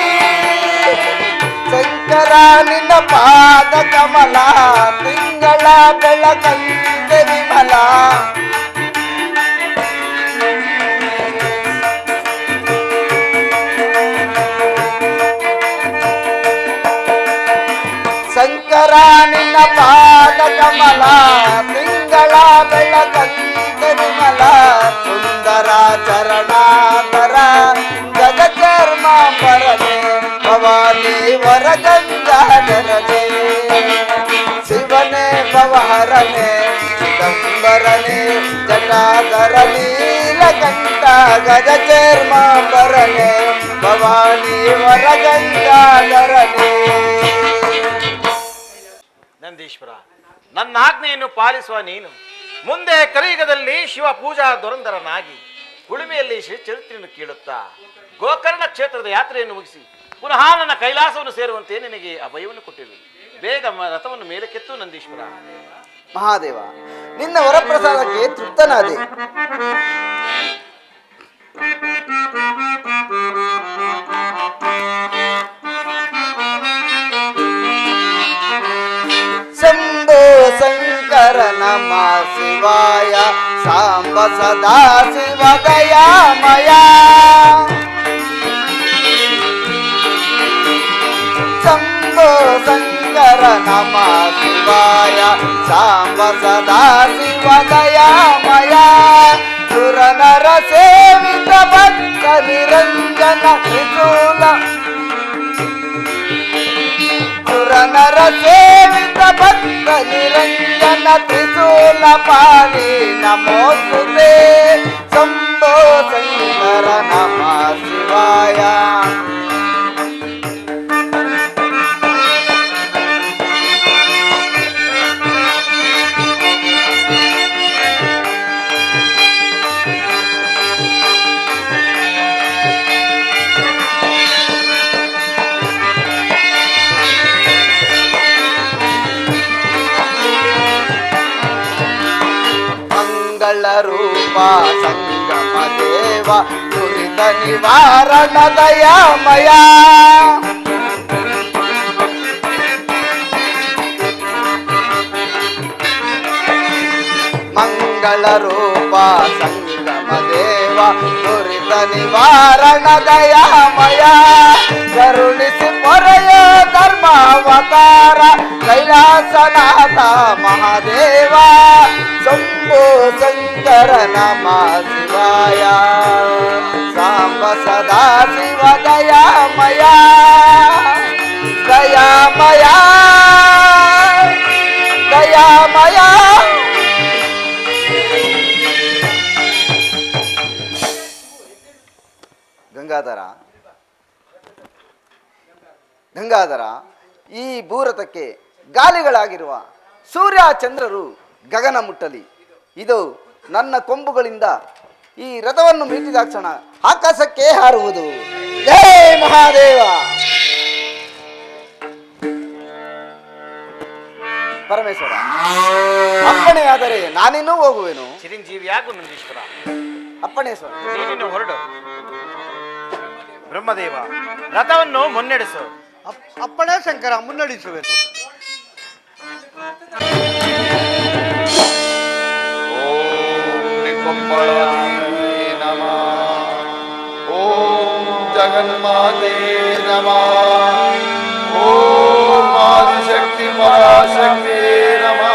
ಶಂಕರ ನಿನ್ನ ಪಾದ ಕಮಲ ತಿಂಗಳ ಬೆಳಕಂತೆ ವಿಮಲ. ಶಂಕರ ನಿನ್ನ ಪಾದ ಕಮಲ ತಿಂಗಳ ಬೆಳಕಂತೆ ವಿಮಲ. ಸುಂದರ ಚರಣಾಧರ ಗಜ ಚರ್ಮಾಂಬರನೆ ಭವಾನಿ ವರ ಗಂಗಾಧರನೆ. ಶಿವನೇ ಭವಹರನೆ ಚಿದಂಬರನೆ ಜಟಾಧರ ನೀಲಕಂಠ ಗಜ ಚರ್ಮಾಂಬರನೆ ಭವಾನಿ ವರ ಗಂಗಾಧರನೆ.
ನಂದೀಶ್ವರ, ನನ್ನ ಆಜ್ಞೆಯನ್ನು ಪಾಲಿಸುವ ನೀನು ಮುಂದೆ ಕಲಿಯುಗದಲ್ಲಿ ಶಿವ ಪೂಜಾ ದುರಂಧರನಾಗಿ ಉಳುಮೆಯಲ್ಲಿ ಶ್ರೀ ಚರಿತ್ರೆಯನ್ನು ಕೇಳುತ್ತಾ ಗೋಕರ್ಣ ಕ್ಷೇತ್ರದ ಯಾತ್ರೆಯನ್ನು ಮುಗಿಸಿ ಪುನಃ ನನ್ನ ಕೈಲಾಸವನ್ನು ಸೇರುವಂತೆ ನಿನಗೆ ಅಭಯವನ್ನು ಕೊಟ್ಟಿರುವೆ. ಬೇಗ ರಥವನ್ನು ಮೇಲಕ್ಕೆತ್ತು ನಂದೀಶ್ವರ.
ಮಹಾದೇವ, ನಿನ್ನ ವರಪ್ರಸಾದಕ್ಕೆ ತೃಪ್ತನಾದೆ. ಶಂಭೋ ಶಂಕರ ನಮ ಶಿವಾಯ ಸಾಂಬ ಸದಾ ಶಿವ ದಯಾಮಯ. ಶಂಭೋ ಶಂಕರ ನಮ ಶಿವಾಯ ಸಾಂಬ ಸದಾ ಶಿವ ದಯಾಮಯ. ನಿರಂಜನ ತ್ರಿಶೂಲ ಸುರನರ ಸೇವಿತ ಭಕ್ತ ನಿರಂಜನ ತ್ರಿಶೂಲ ಪಾಣಿ ನಮೋಸ್ತುತೆ ಶಂಭೋ ಶಂಕರ ನಮ ಶಿವಾಯ. ರೂಪ ಸಂಗಮ ದೇವ ದುರಿತ ನಿವಾರಣ ದಯಾಮಯ. ಮಂಗಳ ರೂಪ ಸಂಗಮ ದೇವ ದುರಿತ ನಿವಾರಣ ದಯಾಮಯ. ಕರುಣಿಸಿ ಪೊರೆಯ ಧರ್ಮಾವತಾರ ಕೈಲಾಸನಾಥ ಮಹಾದೇವ ಶಂಭೋ ಶಂಕರ ನಮ ಶಿವಾಯ. ಸಾಂಬ ಸದಾ ಶಿವ ದಯಾಮಯ ದಯಾಮಯ ದಯಾಮಯ. ಗಂಗಾಧರ, ಈ ಭೂರಥಕ್ಕೆ ಗಾಲಿಗಳಾಗಿರುವ ಸೂರ್ಯ ಚಂದ್ರರು ಗಗನ ಮುಟ್ಟಲಿ. ಇದು ನನ್ನ ಕೊಂಬುಗಳಿಂದ ಈ ರಥವನ್ನು ಮೀಟಿದಾಕ್ಷಣ ಆಕಾಶಕ್ಕೆ ಹಾರುವುದು. ಜೈ ಮಹಾದೇವ. ಪರಮೇಶ್ವರ, ಅಪ್ಪಣೆಯಾದರೆ ನಾನಿನ್ನೂ ಹೋಗುವೆನು.
ಚಿರಂಜೀವಿಯಾಗು ನಂದೀಶ್ವರ.
ಅಪ್ಪಣೇಶ್ವರ,
ನೀನಿನ್ನು ಹೊರಡು. ಬ್ರಹ್ಮದೇವ, ರಥವನ್ನು ಮುನ್ನಡೆಸು.
ಅಪ್ಪಣೆ ಶಂಕರ, ಮುನ್ನಡೆಸುವೆನು.
ಓಂ ಜಗನ್ಮಾತೆ ನಮಃ. ಓಂ ಆದಿಶಕ್ತಿ ಪರಾಶಕ್ತಿ ನಮಃ.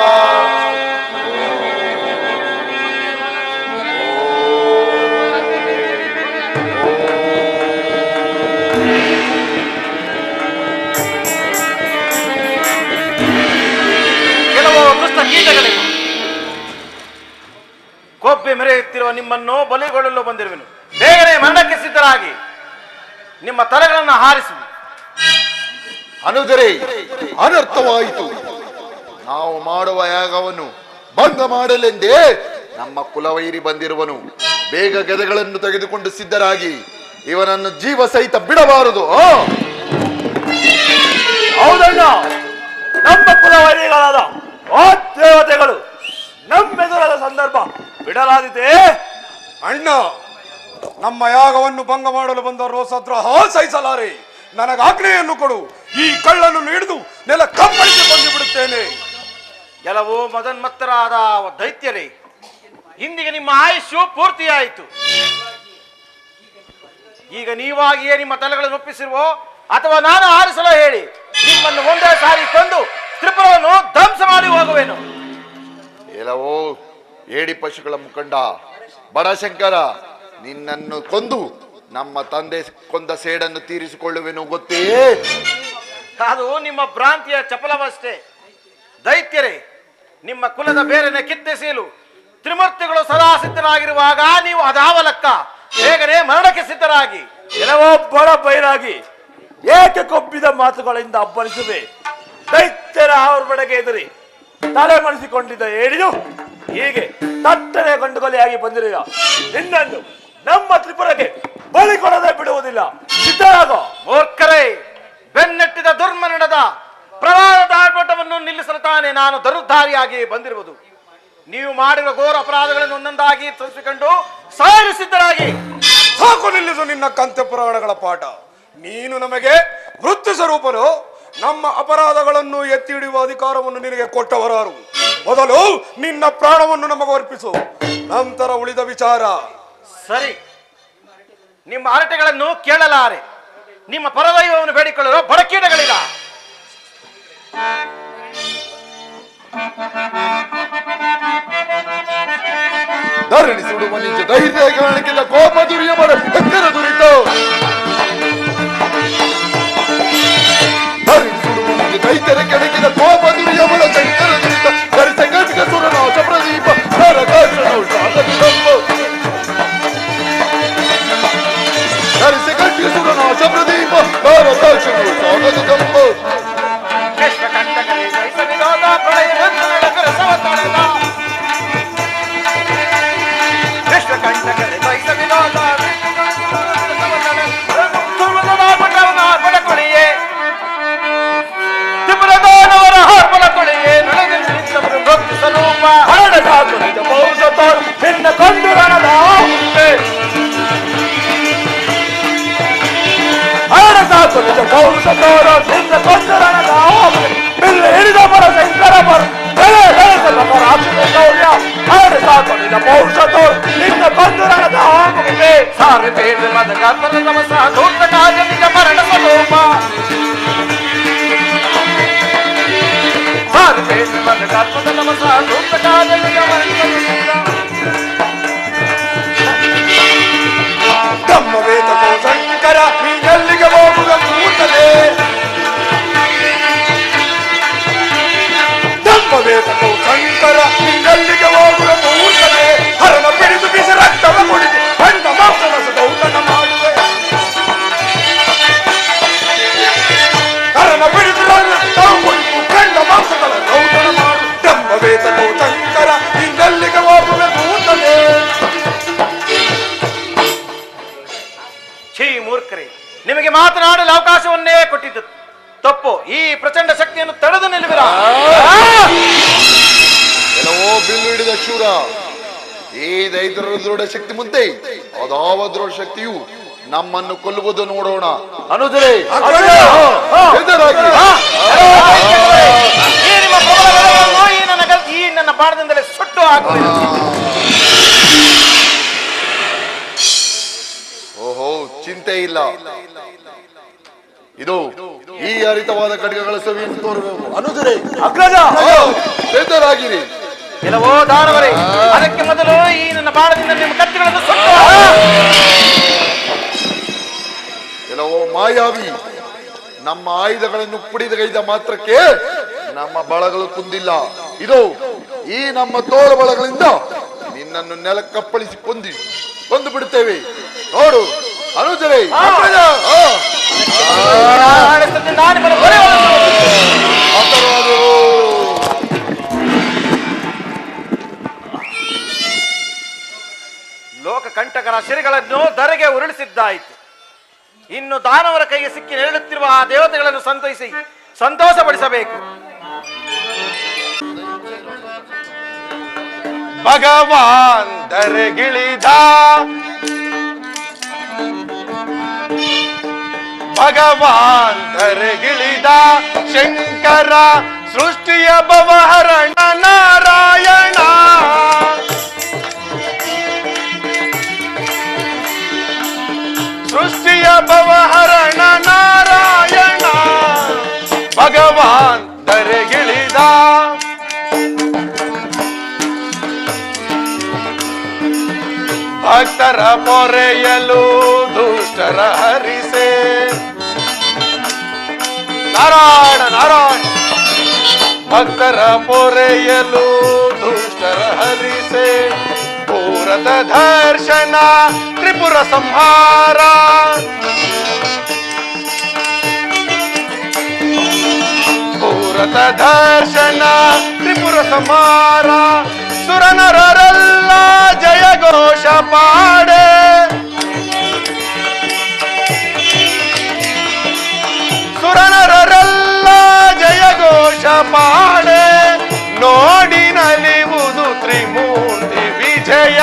ಕೆಲವು ದುಷ್ಟ ಕೀಟಗಳಿವೆ. ಕೊಬ್ಬೆ ಮೆರೆಯುತ್ತಿರುವ ನಿಮ್ಮನ್ನು ಬಲಿಗೊಳ್ಳಲು ಬಂದಿರುವೆನು. ಬೇಗನೆ ಮರಣಕ್ಕೆ ಸಿದ್ಧರಾಗಿ ನಿಮ್ಮ ತಲೆಗಳನ್ನು ಹಾರಿಸು.
ಅನುದರೆ ಅನರ್ಥವಾಯಿತು. ನಾವು ಮಾಡುವ ಯಾಗವನ್ನು ಭಂಗ ಮಾಡಲೆಂದೇ ನಮ್ಮ ಕುಲವೈರಿ ಬಂದಿರುವನು. ಬೇಗ ಗೆದೆಗಳನ್ನು ತೆಗೆದುಕೊಂಡು ಸಿದ್ಧರಾಗಿ ಇವನನ್ನು ಜೀವ ಸಹಿತ ಬಿಡಬಾರದು.
ಹೌದಣ್ಣ, ನಮ್ಮ ಕುಲವೈರಿಗಳಾದ ಆ ದೇವತೆಗಳು ನಮ್ಮೆದುರಾದ ಸಂದರ್ಭ ಬಿಡಲಾದಿದೆ.
ಅಣ್ಣ, ನಮ್ಮ ಯಾಗವನ್ನು ಭಂಗ ಮಾಡಲು ಬಂದ ರೋಸದ್ರೋಹ ಸಹಿಸಲಾರೆ. ನನಗೆ ಆಜ್ಞೆಯನ್ನು ಕೊಡು. ಈ ಕಳ್ಳನ್ನು ಹಿಡಿದು ನೆಲ ಕಪ್ಪಳಿಸಿ ಕೊಂದು ಬಿಡುತ್ತೇನೆ.
ಕೆಲವು ಮದನ್ಮತ್ತರಾದ ದೈತ್ಯರೇ, ಇಂದಿಗೆ ನಿಮ್ಮ ಆಯುಷ್ಯು ಪೂರ್ತಿಯಾಯಿತು. ಈಗ ನೀವಾಗಿಯೇ ನಿಮ್ಮ ತಲೆಗಳನ್ನು ಒಪ್ಪಿಸಿರುವೋ ಅಥವಾ ನಾನು ಆರಿಸಲು ಹೇಳಿ ನಿಮ್ಮನ್ನು ಒಂದೇ ಸಾರಿ ಕೊಂದು ತ್ರಿಪುರವನ್ನು ಧ್ವಂಸ ಮಾಡಿ ಹೋಗುವೆನು.
ಎಲ್ಲವೋ ಏಡಿ ಪಶುಗಳ ಮುಖಂಡ ಬಡಶಂಕರ, ನಿನ್ನನ್ನು ಕೊಂದು ನಮ್ಮ ತಂದೆ ಕೊಂದ ಸೇಡನ್ನು ತೀರಿಸಿಕೊಳ್ಳುವೆನು ಗೊತ್ತೇ.
ಅದು ನಿಮ್ಮ ಭ್ರಾಂತಿಯ ಚಪಲವಷ್ಟೇ. ದೈತ್ಯರೇ, ನಿಮ್ಮ ಕುಲದ ಬೇರೆನ ಕಿತ್ತೆಸೆಯಲು ತ್ರಿಮೂರ್ತಿಗಳು ಸದಾ ಸಿದ್ಧರಾಗಿರುವಾಗ ನೀವು ಅದಾವಲಕ್ಕ ಬೇಗನೆ ಮರಣಕ್ಕೆ ಸಿದ್ಧರಾಗಿ.
ಕೆಲವೋ ಬಡ ಬೈರಾಗಿ ಏಕೆ ಕೊಬ್ಬಿದ ಮಾತುಗಳಿಂದ ಅಬ್ಬರಿಸುವೆ. ದೈತ್ಯರ ಅವ್ರ ಬಡಗೆ ಎದುರಿ ತಲೆ ಮಣಿಸಿಕೊಂಡಿದ್ದ ಏಡಿದು ಹೀಗೆ ತಟ್ಟನೆ ಗಂಡುಗೊಲೆಯಾಗಿ ಬಂದಿರುವ ನಿನ್ನನ್ನು ನಮ್ಮ ತ್ರಿಪುರಕ್ಕೆ ಬಲಿ ಕೊಡದೆ ಬಿಡುವುದಿಲ್ಲ. ಸಿದ್ಧರಾಗೋ.
ಮೂರ್ಖರೇ, ಬೆನ್ನಟ್ಟಿದ ದುರ್ಮರಣದ ಪ್ರವಾಹದ ಆರ್ಭಟವನ್ನು ನಿಲ್ಲಿಸಲು ತಾನೇ ನಾನು ಧನುರ್ಧಾರಿಯಾಗಿ ಬಂದಿರುವುದು. ನೀವು ಮಾಡಿರುವ ಘೋರ ಅಪರಾಧಗಳನ್ನು ಒಂದೊಂದಾಗಿ ತೋರಿಸಿಕೊಂಡು ಸಾಯಲು ಸಿದ್ಧರಾಗಿ.
ಸಾಕು ನಿಲ್ಲಿಸು ನಿನ್ನ ಕಂತೆ ಪುರಾಣಗಳ ಪಾಠ. ನೀನು ನಮಗೆ ವೃತ್ತಿ ಸ್ವರೂಪರು. ನಮ್ಮ ಅಪರಾಧಗಳನ್ನು ಎತ್ತಿ ಹಿಡಿಯುವ ಅಧಿಕಾರವನ್ನು ನಿನಗೆ ಕೊಟ್ಟವರಾರು. ಮೊದಲು ನಿನ್ನ ಪ್ರಾಣವನ್ನು ನಮಗೆ ಅರ್ಪಿಸು, ನಂತರ ಉಳಿದ ವಿಚಾರ.
ಸರಿ, ನಿಮ್ಮ ಹರಟೆಗಳನ್ನು ಕೇಳಲಾರೆ. ನಿಮ್ಮ ಪರದೈವವನ್ನು ಬೇಡಿಕೊಳ್ಳಲು ಬಡಕೀಟಗಳಿಲ್ಲ.
ಧರಣಿ ಸುಡುವ ನಿಜ ಧೈರ್ಯ ಕಾರಣಕ್ಕಿಂತ ಕೋಪ ದುರ್ಯಮರ ಎಕ್ಕರ ದುರಿತ ಧರಣಿ ಸುಡುವ ನಿಜ ದೈತ್ಯರ ಕೆಣಕಿದ ಕೋಪ ದುರ್ಯಮರ ಶಂಕರ ದುರಿತ ಧರಿಸ ಕಟಿಕ ಸುರನಾಶ ಪ್ರದೀಪ ನರಕಾಸುರನು ಶಾಂತವಿದಂಬ ಧರಿಸ ಕಟಿಕ ಸುರನಾಶ ಪ್ರದೀಪ ನರಕಾಸುರನು ಶಾಂತವಿದಂಬ
ಕೃಷ್ಣಕಂಠಕರೇ ಜಯಿಸ ವಿರೋಧ ಪ್ರಳಯ ನಡಕರ ಸವತಳದ ಕೃಷ್ಣಕಂಠಕರೇ ಜಯಿಸ ವಿರೋಧ ಪಡಕೊಳಿಯೇ ತ್ರಿಪುರದಾನವರ ಹಾರ್ಪಲ ಕೊಳಿಯೇ ನಡೆದು ನಿಂತವರು ಭಕ್ತಿ ಸ್ವರೂಪ
ಹರಡಸಾಕು ನಿಜ ಪೌರುಷ ತೋರು ನಿನ್ನ ಕೊಂದು ರಣದ ಹರಡಸಾಕು ನಿಜ ಪೌರುಷ ತೋರು ನಿನ್ನ ಕೊಂದು ರಣದ ಬಿಲ್ಲು ಹಿಡಿದ ಬರ ಶಂಕರ ಬರ ಹರಡಸಾಕು ನಿಜ ಪೌರುಷ ತೋರು ನಿನ್ನ ಕೊಂದು ರಣದ ಆಗುವಿಕೆ
ಸಾರಿ ಬೇಡ ಮದ ಕರ್ಮದ ನಮಸ ಧೂತ ಕಾಜ ನಿಜ ಮರಣ ಸ್ವರೂಪ ಸಾರಿ ಬೇಡ ಮದ ಕರ್ಮದ ನಮಸ ಧೂತ ಕಾಜ ನಿಜ ಮರಣ
ತಮ್ಮ ವೇದಕೋ ಶಂಕರ ನೀನೆಲ್ಲಿಗೆ ಹೋಗುವ ಕೂತಲೇ ತಮ್ಮ ವೇದಕೋ ಶಂಕರ ನೀನೆಲ್ಲಿಗೆ ಹೋಗುವ ಕೂತಲೇ ಹರಣ ಬಿಡಿದು ಬಿಸಿ ರಕ್ತವ ಕುಡಿದು ಬಂದ ಮಾಂಸದ ದೌತನ ಮಾಡುವೆ ಹರಣ ಬಿಡಿದು ರಕ್ತವ ಕುಡಿದು ಬಂದ ಮಾಂಸದ ದೌತನ ಮಾಡು ತಮ್ಮ ವೇದಕೋ ಶಂಕರ ನೀನೆಲ್ಲಿಗೆ ಹೋಗುವ ಕೂತಲೇ
ಛೀ ಮೂರ್ಖರೇ, ನಿಮಗೆ ಮಾತನಾಡಲು ಅವಕಾಶವನ್ನೇ ಕೊಟ್ಟಿದ್ದು ತಪ್ಪು. ಈ ಪ್ರಚಂಡ ಶಕ್ತಿಯನ್ನು ತಡೆದು ನಿಲ್ಲುವಿರಾ?
ಕೆಲವೋ ಬಿಲ್ಲು ಹಿಡಿದ ಶೂರ ಈ ದೈತ್ಯರ ದೃಢ ಶಕ್ತಿ ಮುಂದೆ ಅದಾವ ದೃಢ ಶಕ್ತಿಯು ನಮ್ಮನ್ನು ಕೊಲ್ಲುವುದು ನೋಡೋಣ ಅನುಜರೇ ಎದುರಾಗಿ
ಈ ನಿಮ್ಮ ಪ್ರಬಲಗಳನ್ನು ಈ ನನ್ನ ಬಾಣದಿಂದಲೇ ಸುಟ್ಟು ಹಾಕುವೆನು.
ಓಹೋ ಚಿಂತೆ ಇಲ್ಲ ಇದು ಈ ಹರಿತವಾದ ಖಡ್ಗಗಳ ಸವಿಯನ್ನು ತೋರಬೇಕು ಅನುಜರೇ
ಅಗ್ರಜ
ಎದುರಾಗಿರಿ
ಕೆಲವೋ ದಾನವರೇ, ಅದಕ್ಕೆ ಮೊದಲು ಈ ನನ್ನ ಬಾಣದಿಂದ ನಿಮ್ಮ ಕತ್ತಿಗಳನ್ನು ಸುಟ್ಟು
ಕೆಲವೋ ಮಾಯಾವಿ ನಮ್ಮ ಆಯುಧಗಳನ್ನು ಪುಡಿದಗೈದ ಮಾತ್ರಕ್ಕೆ ನಮ್ಮ ಬಳಗಳು ಕುಂದಿಲ್ಲ ಇದು ಈ ನಮ್ಮ ತೋಳ ಬಳಗಳಿಂದ ನಿನ್ನನ್ನು ನೆಲಕ್ಕಪ್ಪಳಿಸಿ ಕೊಂದು ಬಿಡುತ್ತೇವೆ ನೋಡು ಅನುಜರೇ
ಲೋಕ ಕಂಟಕರ ಶಿರಗಳನ್ನು ಧರೆಗೆ ಉರುಳಿಸಿದ್ದಾಯಿತು. ಇನ್ನು ದಾನವರ ಕೈಗೆ ಸಿಕ್ಕಿ ಹೇಳುತ್ತಿರುವ ಆ ದೇವತೆಗಳನ್ನು ಸಂತೈಸಿ ಸಂತೋಷಪಡಿಸಬೇಕು.
ಭಗವಾನ್ ಧರೆಗಿಳಿದ ಭಗವಾನ್ ಧರೆಗಿಳಿದ ಶಂಕರ ಸೃಷ್ಟಿಯ ಭವಹರಣ ನಾರಾಯಣ ಸೃಷ್ಟಿಯ ಭವಹರಣ ನಾರಾಯಣ ಭಗವಾನ್ ಧರೆಗಿಳಿದ ಭಕ್ತರ ಪೊರೆಯಲು ದುಷ್ಟರ ಹರಿಸೆ ನಾರಾಯಣ ನಾರಾಯಣ ಭಕ್ತರ ಪೊರೆಯಲು ದುಷ್ಟರ ಹರಿಸೆ ಪೂರದ ದರ್ಶನ ತ್ರಿಪುರ ಸಂಹಾರ ಪೂರದ ದರ್ಶನ ತ್ರಿಪುರ ಸಂಹಾರ ಸುರನರರೆಲ್ಲ ಜಯ ಘೋಷ ಪಾಡೆ ಸುರನರರೆಲ್ಲ ಜಯ ಘೋಷ ಪಾಡೆ ನೋಡಿ ನಲಿವುದು ತ್ರಿಮೂರ್ತಿ ವಿಜಯ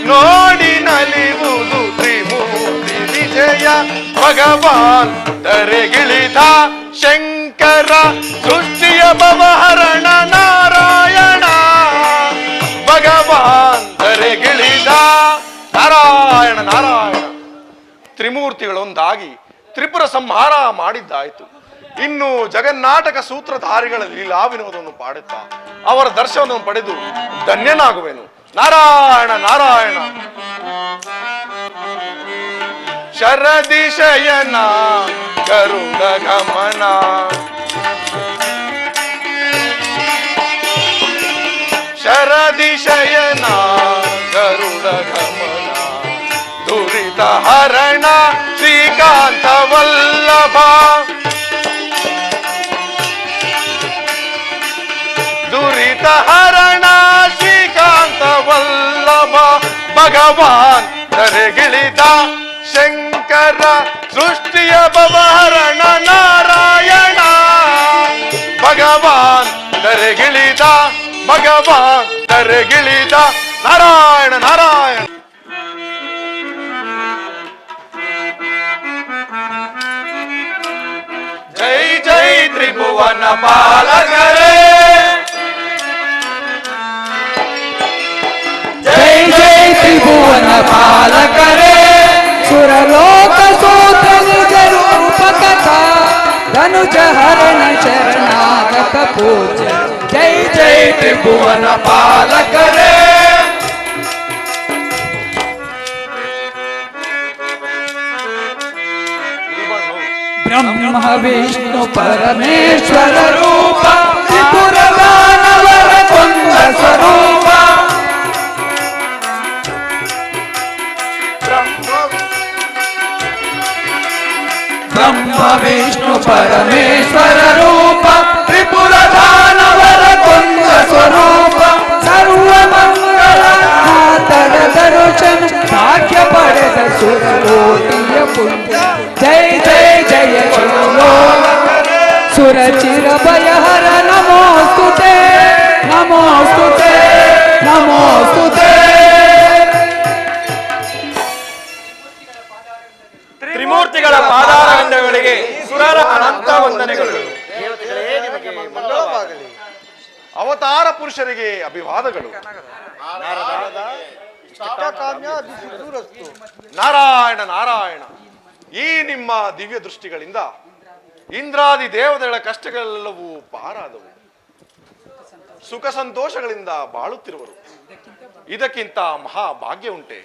ನೋಡಿ ನಲಿವುದು ತ್ರಿಮೂರ್ತಿ ವಿಜಯ ಭಗವಾನ್ ಧರೆಗಿಳಿದ ಶಂಕರ ಸೃಷ್ಟಿಯ ಭವಹರಣ ನಾರಾಯಣ ಭಗವಾನ್ ಧರೆಗಿಳಿದ ನಾರಾಯಣ ನಾರಾಯಣ ತ್ರಿಮೂರ್ತಿಗಳೊಂದಾಗಿ ತ್ರಿಪುರ ಸಂಹಾರ ಮಾಡಿದ್ದಾಯಿತು. ಇನ್ನು ಜಗನ್ನಾಟಕ ಸೂತ್ರಧಾರಿಗಳ ಲೀಲಾ ವಿನೋದವನ್ನು ಪಾಡುತ್ತಾ ಅವರ ದರ್ಶನವನ್ನು ಪಡೆದು ಧನ್ಯನಾಗುವೆನು. ನಾರಾಯಣ ನಾರಾಯಣ. ಶರದಿ ಶಯನ ಗರುಡ ಗಮನ, ಶರದಿ ಶಯನ ಗರುಡ ಗಮನ, ದುರಿತ ಹರಣ ಶ್ರೀಕಾಂತ ವಲ್ಲಭ, ದುರಿತ ಹರಣ ಶ್ರೀಕಾಂತ ವಲ್ಲಭ, ಭಗವಾನ್ ಧರೆಗಿಳಿದ ಶಂಕರ ಸೃಷ್ಟಿಯ ಭವಹರಣ ನಾರಾಯಣ, ಭಗವಾನ್ ಧರೆಗಿಳಿದ, ಭಗವಾನ್ ಧರೆಗಿಳಿದ ನಾರಾಯಣ ನಾರಾಯಣ. ಜೈ ಜೈ ತ್ರಿಭುವನ ಪಾಲಕರೇ,
ಜೈ ಜೈ ತ್ರಿಭುವನ ಪಾಲಕರೇ, ಸುರಲೋಕ ಸೂತ್ರ ನಿಜ ರೂಪ ಕಥಾ ಧನುಜ ಹರಣ ಶರಣಾಗತ ಪೂಜ. ಜೈ ಜೈ ತ್ರಿಭುವನ ಪಾಲಕರೇ. ಬ್ರಹ್ಮ ವಿಷ್ಣು ಪರಮೇಶ್ವರ ರೂಪ, ತ್ರಿಪುರ ದಾನವರ ಕೊಂದ ಸ್ವರೂಪ, ಬ್ರಹ್ಮ ವಿಷ್ಣು ಪರಮೇಶ್ವರ ರೂಪ, ತ್ರಿಪುರ ದಾನವರ ಕೊಂದ ಸ್ವರೂಪ, ಸರ್ವ ಮಂಗಳ ಮಾತರ ದರ್ಶನ ಭಾಗ್ಯ ಪಡೆದ ಸುರಕೋಟಿಯ ಪುಣ್ಯ. ಜೈ ಜೈ ಜಯ ಶಿವೋ ಸುರಚಿರ ಭಯಹರ, ನಮೋಸ್ತುತೆ ನಮೋಸ್ತುತೆ ನಮೋಸ್ತುತೆ.
ತ್ರಿಮೂರ್ತಿಗಳ ಪಾದಾರವಿಂದಗಳಿಗೆ ಸುರರ ಅನಂತ ವಂದನೆಗಳು.
ಅವತಾರ ಪುರುಷರಿಗೆ ಅಭಿವಾದಗಳು. ನಾರಾಯಣ ನಾರಾಯಣ. ಈ ನಿಮ್ಮ ದಿವ್ಯ ದೃಷ್ಟಿಗಳಿಂದ ಇಂದ್ರಾದಿ ದೇವತೆಗಳ ಕಷ್ಟಗಳೆಲ್ಲವೂ ಪಾರಾದವು, ಸುಖ ಸಂತೋಷಗಳಿಂದ ಬಾಳುತ್ತಿರುವರು. ಇದಕ್ಕಿಂತ ಮಹಾಭಾಗ್ಯ ಉಂಟೆ?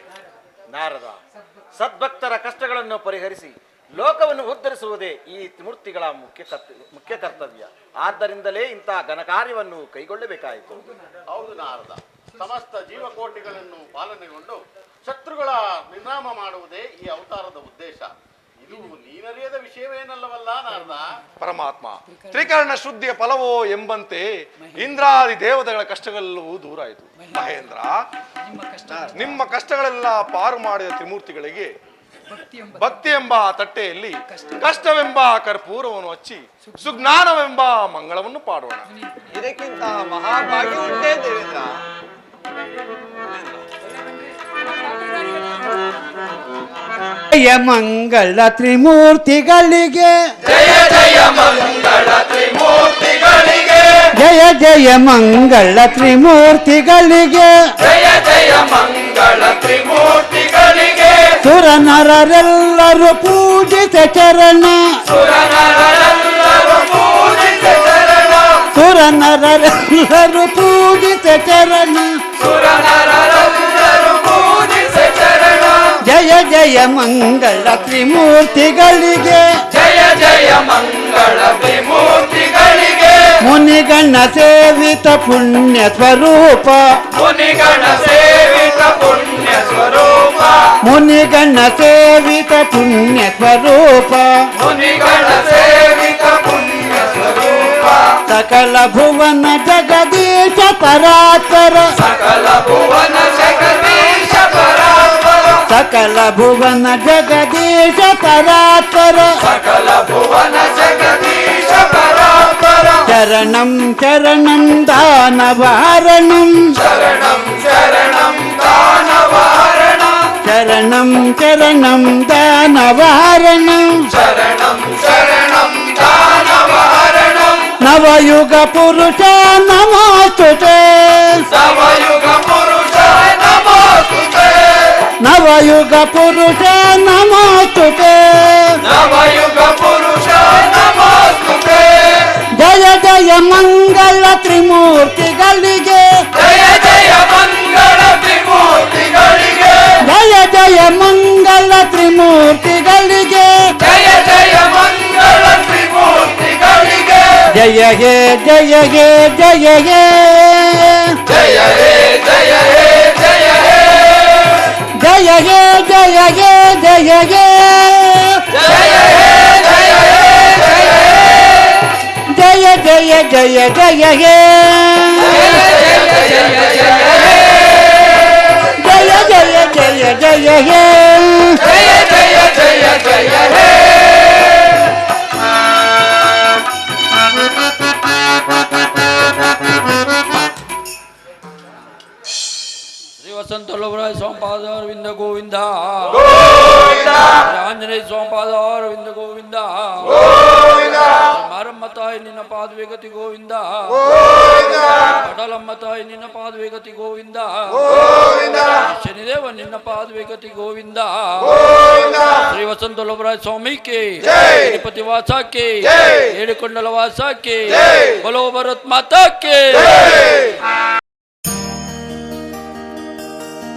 ನಾರದ, ಸದ್ಭಕ್ತರ ಕಷ್ಟಗಳನ್ನು ಪರಿಹರಿಸಿ ಲೋಕವನ್ನು ಉದ್ಧರಿಸುವುದೇ ಈ ತ್ರಿಮೂರ್ತಿಗಳ ಮುಖ್ಯ ಕರ್ತವ್ಯ. ಆದ್ದರಿಂದಲೇ ಇಂತಹ ಘನಕಾರ್ಯವನ್ನು ಕೈಗೊಳ್ಳಬೇಕಾಯಿತು.
ಹೌದು ನಾರದ, ಸಮಸ್ತ ಜೀವಕೋಟಿಗಳನ್ನು ಪಾಲನೆಗೊಂಡು ಶತ್ರುಗಳ ನಿರ್ನಾಮ ಮಾಡುವುದೇ ಈ ಅವತಾರದ ಉದ್ದೇಶ. ಇದು ನೀನರಿಯದ ವಿಷಯವೇನಲ್ಲವಲ್ಲ ನಾರದ?
ಪರಮಾತ್ಮ ತ್ರಿಕರಣ ಶುದ್ಧಿಯ ಫಲವೋ ಎಂಬಂತೆ ಇಂದ್ರಾದಿ ದೇವತೆಗಳ ಕಷ್ಟಗಳೆಲ್ಲವೂ ದೂರ ಆಯಿತು. ಮಹೇಂದ್ರ, ನಿಮ್ಮ ಕಷ್ಟಗಳೆಲ್ಲ ಪಾರು ಮಾಡಿದ ತ್ರಿಮೂರ್ತಿಗಳಿಗೆ ಭಕ್ತಿ ಎಂಬ ತಟ್ಟೆಯಲ್ಲಿ ಕಷ್ಟವೆಂಬ ಕರ್ಪೂರವನ್ನು ಹಚ್ಚಿ ಸುಜ್ಞಾನವೆಂಬ ಮಂಗಳವನ್ನು ಪಾಡೋಣ.
ಇದಕ್ಕಿಂತ ಮಹಾಭಾಗ್ಯ ಉಂಟೇ ದೇವೇಂದ್ರ?
ಜಯ ಮಂಗಳ ತ್ರಿಮೂರ್ತಿಗಳಿಗೆ,
ಜಯ ಜಯ ಮಂಗಳ ತ್ರಿಮೂರ್ತಿಗಳಿಗೆ,
ಜಯ ಜಯ ಮಂಗಳ ತ್ರಿಮೂರ್ತಿಗಳಿಗೆ,
ಜಯ ಜಯ ಮಂಗಳ ತ್ರಿಮೂರ್ತಿಗಳಿಗೆ,
ಸುರ ನರರೆಲ್ಲರೂ ಪೂಜಿತ ಚರಣ,
ಸುರ ನರರೆಲ್ಲರೂ ಪೂಜಿತ ಚರಣ,
ಸುರ ನರರೆಲ್ಲರೂ ಪೂಜಿತ ಚರಣ,
ಸುರ ನರರೆಲ್ಲರೂ ಪೂಜಿತ ಚರಣ.
ಜಯ ಜಯ ಮಂಗಳ ತ್ರಿಮೂರ್ತಿಗಳಿಗೆ,
ಜಯ ಜಯ ಮಂಗಳ ತ್ರಿಮೂರ್ತಿಗಳಿಗೆ,
ಮುನಿಗಣ ಸೇವಿತ ಪುಣ್ಯ ಸ್ವರೂಪ,
ಮುನಿಗಣ ಸೇವಿತ ಪುಣ್ಯ ಸ್ವರೂಪ,
ಮುನಿಗಣ ಸೇವಿತ ಪುಣ್ಯ ಸ್ವರೂಪ,
ಮುನಿಗಣ ಸೇವಿತ ಪುಣ್ಯ ಸ್ವರೂಪ,
ಸಕಲ ಭುವನ ಜಗದೀಶ ಪರಾತ್ಪರ,
ಸಕಲ ಭುವನ ಜಗದೀಶ ಪರಾತ್ಪರ,
ಸಕಲ ಭುವನ ಜಗದೀಶ ಪರಾತ್ಪರ,
ಸಕಲ ಭುವನ ಜಗದೀಶ ಪರಾತ್ಪರ,
ಚರಣಂ ಚರಣಂ ದಾನವಾರಣಂ,
ಶರಣಂ ಶರಣಂ ದಾನವಾರಣಂ,
ಚರಣಂ ಚರಣಂ ದಾನವಾರಣಂ,
ಶರಣಂ ಶರಣಂ ದಾನವಾರಣಂ,
ನವಯುಗ ಪುರುಷ ನಮೋಸ್ತುತೆ,
ನವಯುಗ ಪುರುಷ ನಮೋಸ್ತುತೆ,
ನವಯುಗ ಪುರುಷ ನಮೋಸ್ತುತೆ,
ನವಯುಗ ಪುರುಷ ನಮೋಸ್ತುತೆ.
ಜಯ ಜಯ ಮಂಗಳ ತ್ರಿಮೂರ್ತಿಗಳಿಗೆ
ಜಯ ಜಯ ಮಂಗಳ ತ್ರಿಮೂರ್ತಿಗಳಿಗೆ
ಜಯ ಜಯ ಮಂಗಳ ತ್ರಿಮೂರ್ತಿಗಳಿಗೆ
ಜಯ ಜಯ ಮಂಗಳ ತ್ರಿಮೂರ್ತಿಗಳಿಗೆ
ಜಯ ಹೇ ಜಯ ಹೇ ಜಯ ಹೇ
ಜಯ ಹೇ ಜಯ ಹೇ ಜಯ ಹೇ
ಜಯ ಹೇ ಜಯ ಹೇ ಜಯ ಹೇ
ಜಯ ಹೇ ಜಯ ಹೇ ಜಯ ಹೇ
ಜಯ ಜಯ ಜಯ ಜಯ ಹೇ ಜಯ ಜಯ ಜಯ ಜಯ ಹೇ
ಜಯ ಜಯ ಜಯ ಜಯ ಹೇ
ಶ್ರೀ ವಸಂತಲ್ಲವರಾಯ ಸ್ವಾಮಿಪಾದ ಅರವಿಂದ ಗೋವಿಂದ ಆಂಜನೇಯ ಸ್ವಾಮಿಪಾದ ಅರವಿಂದ ಗೋವಿಂದ ಮಾರಮ್ಮ ತಾಯಿ ನಿನ್ನ ಪಾದವೇ ಗತಿ ಗೋವಿಂದ ಕಡಲಮ್ಮ ತಾಯಿ ನಿನ್ನ ಪಾದವೇ ಗತಿ ಗೋವಿಂದ ಶನಿದೇವ ನಿನ್ನ ಪಾದವೇ ಗತಿ ಗೋವಿಂದ ಶ್ರೀ ವಸಂತಲ್ಲವರಾಯ ಸ್ವಾಮಿಗೆ ತಿರುಪತಿ ವಾಸಕ್ಕೆ ಏಳುಕೊಂಡಲ ವಾಸಕ್ಕೆ ಬಲೋ ಭರತ್ ಮಾತಾಕ್ಕೆ